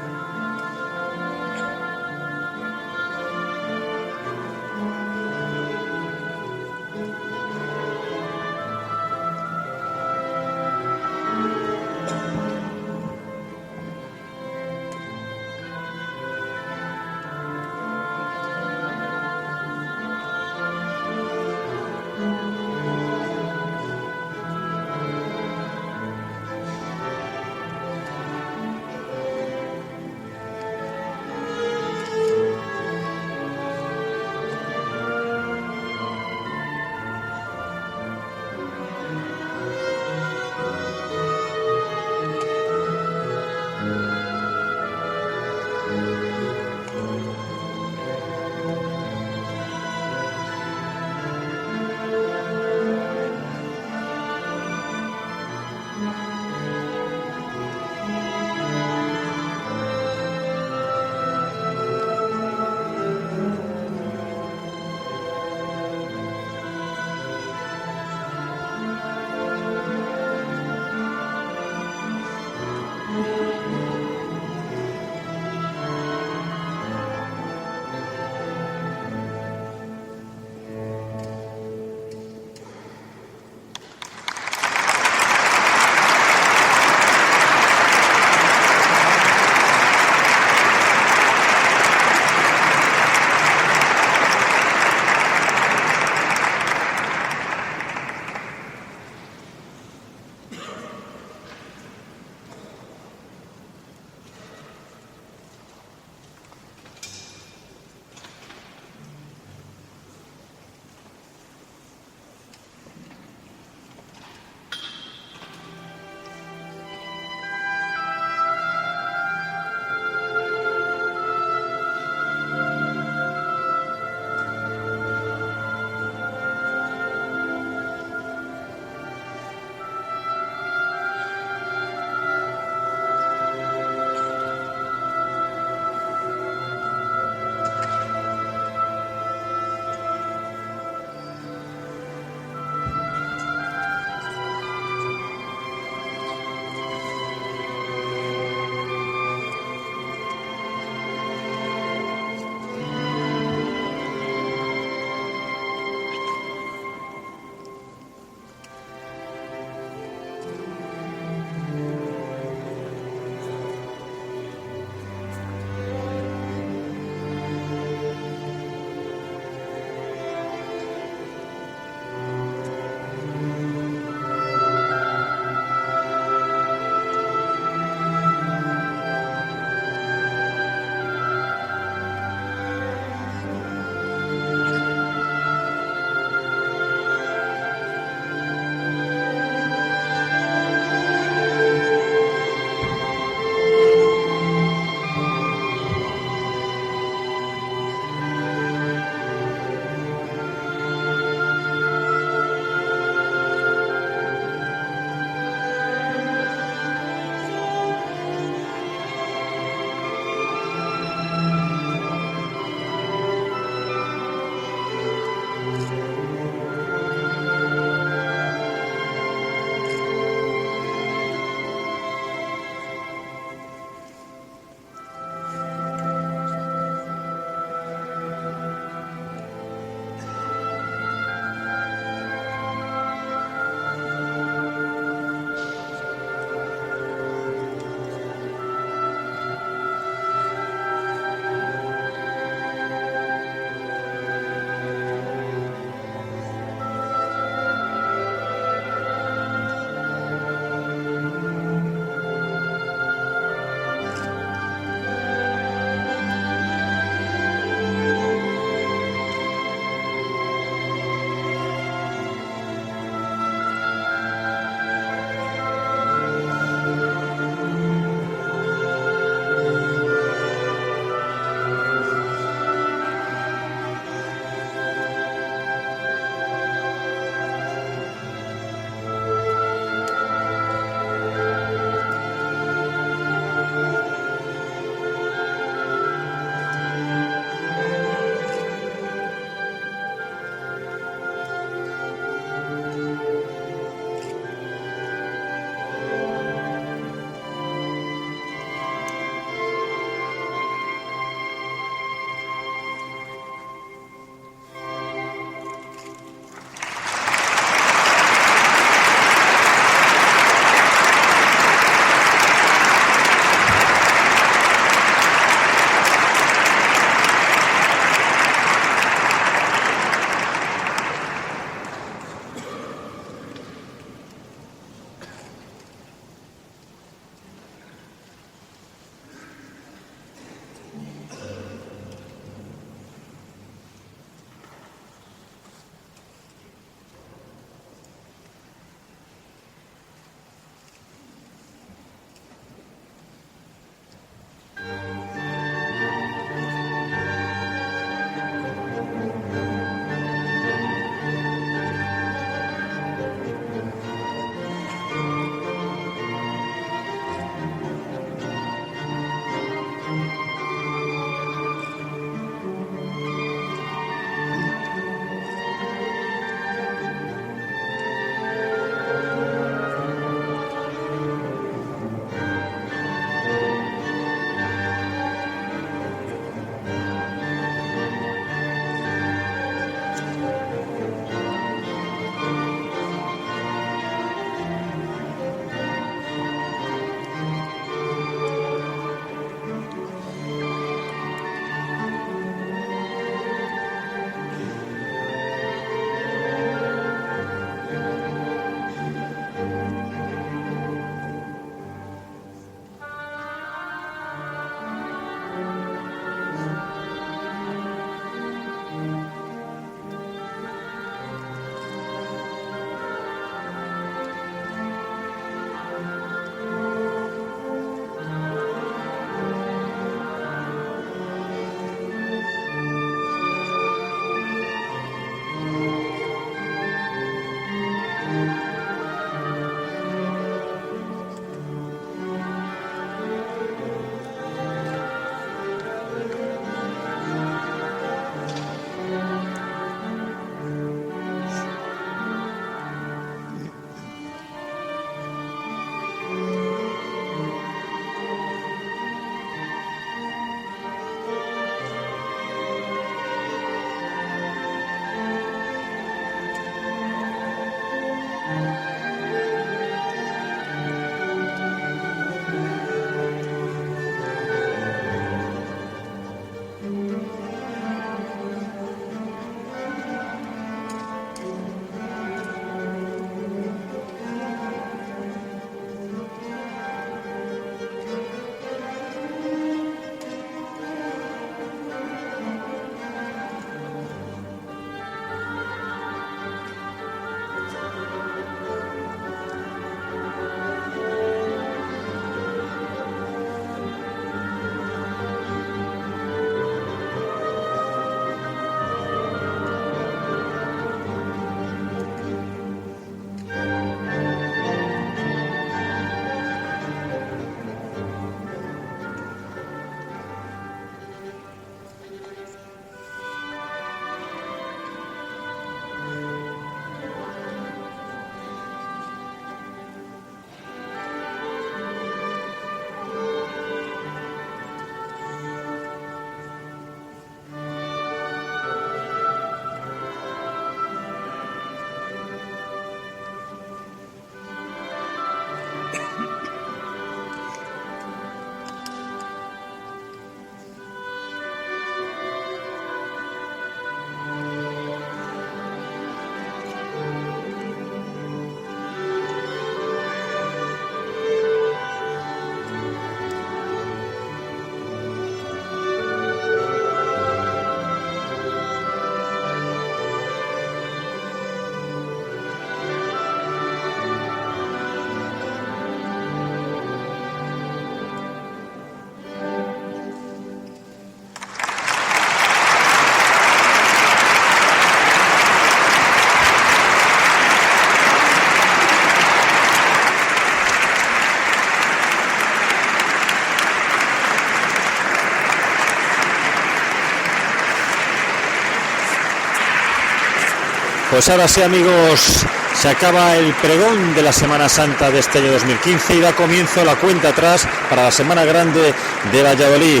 Speaker 1: Pues ahora sí, amigos, se acaba el pregón de la Semana Santa de este año 2015 y da comienzo la cuenta atrás para la Semana Grande de Valladolid.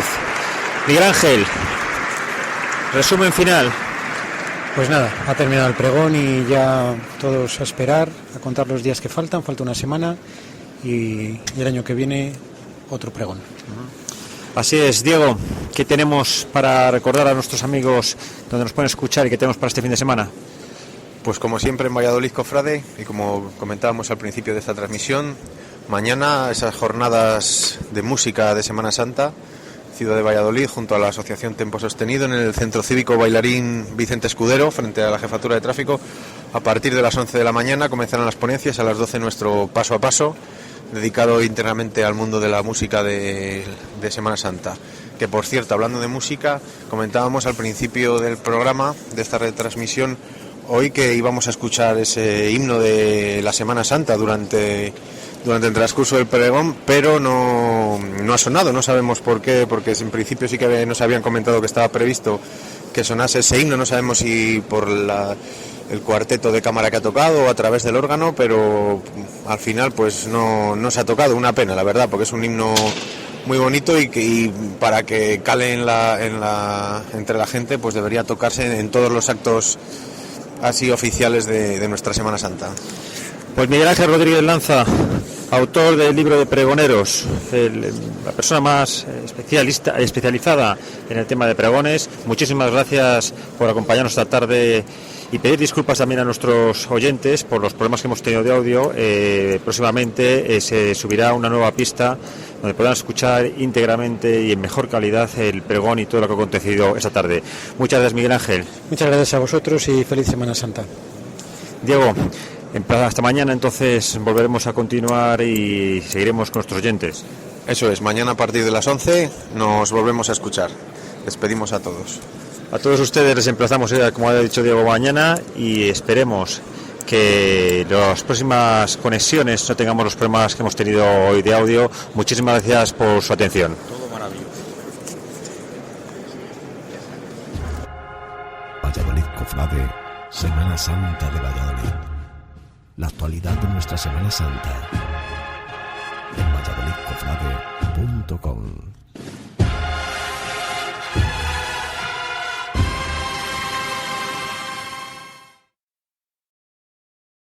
Speaker 1: Miguel Ángel, resumen final.
Speaker 2: Pues nada, ha terminado el pregón y ya todos a esperar, a contar los días que falta una semana y el año que viene otro pregón.
Speaker 1: Así es, Diego, ¿qué tenemos para recordar a nuestros amigos donde nos pueden escuchar y qué tenemos para este fin de semana?
Speaker 3: Pues como siempre en Valladolid Cofrade, y como comentábamos al principio de esta transmisión, mañana esas jornadas de música de Semana Santa, Ciudad de Valladolid, junto a la Asociación Tempo Sostenido, en el Centro Cívico Bailarín Vicente Escudero, frente a la Jefatura de Tráfico. A partir de las 11 de la mañana comenzarán las ponencias, a las 12 nuestro paso a paso, dedicado íntegramente al mundo de la música de Semana Santa. Que por cierto, hablando de música, comentábamos al principio del programa, de esta retransmisión, hoy que íbamos a escuchar ese himno de la Semana Santa durante el transcurso del pregón, pero no ha sonado, no sabemos por qué, porque en principio sí que nos habían comentado que estaba previsto que sonase ese himno, no sabemos si por el cuarteto de cámara que ha tocado o a través del órgano, pero al final pues no se ha tocado, una pena la verdad, porque es un himno muy bonito y para que cale entre la gente pues debería tocarse en todos los actos así oficiales de nuestra Semana Santa.
Speaker 1: Pues Miguel Ángel Rodríguez Lanza, autor del libro de Pregoneros, la persona más especializada en el tema de pregones, muchísimas gracias por acompañarnos esta tarde y pedir disculpas también a nuestros oyentes por los problemas que hemos tenido de audio. Próximamente se subirá una nueva pista donde podrán escuchar íntegramente y en mejor calidad el pregón y todo lo que ha acontecido esta tarde. Muchas gracias, Miguel Ángel.
Speaker 2: Muchas gracias a vosotros y feliz Semana Santa.
Speaker 1: Diego, hasta mañana entonces volveremos a continuar y seguiremos con nuestros oyentes.
Speaker 3: Eso es, mañana a partir de las 11 nos volvemos a escuchar. Despedimos a todos.
Speaker 1: A todos ustedes les emplazamos, como ha dicho Diego, mañana y esperemos que las próximas conexiones no tengamos los problemas que hemos tenido hoy de audio. Muchísimas gracias por su atención.
Speaker 3: Todo maravilloso.
Speaker 10: Valladolid Cofrade, Semana Santa de Valladolid. La actualidad de nuestra Semana Santa en valladolidcofrade.com.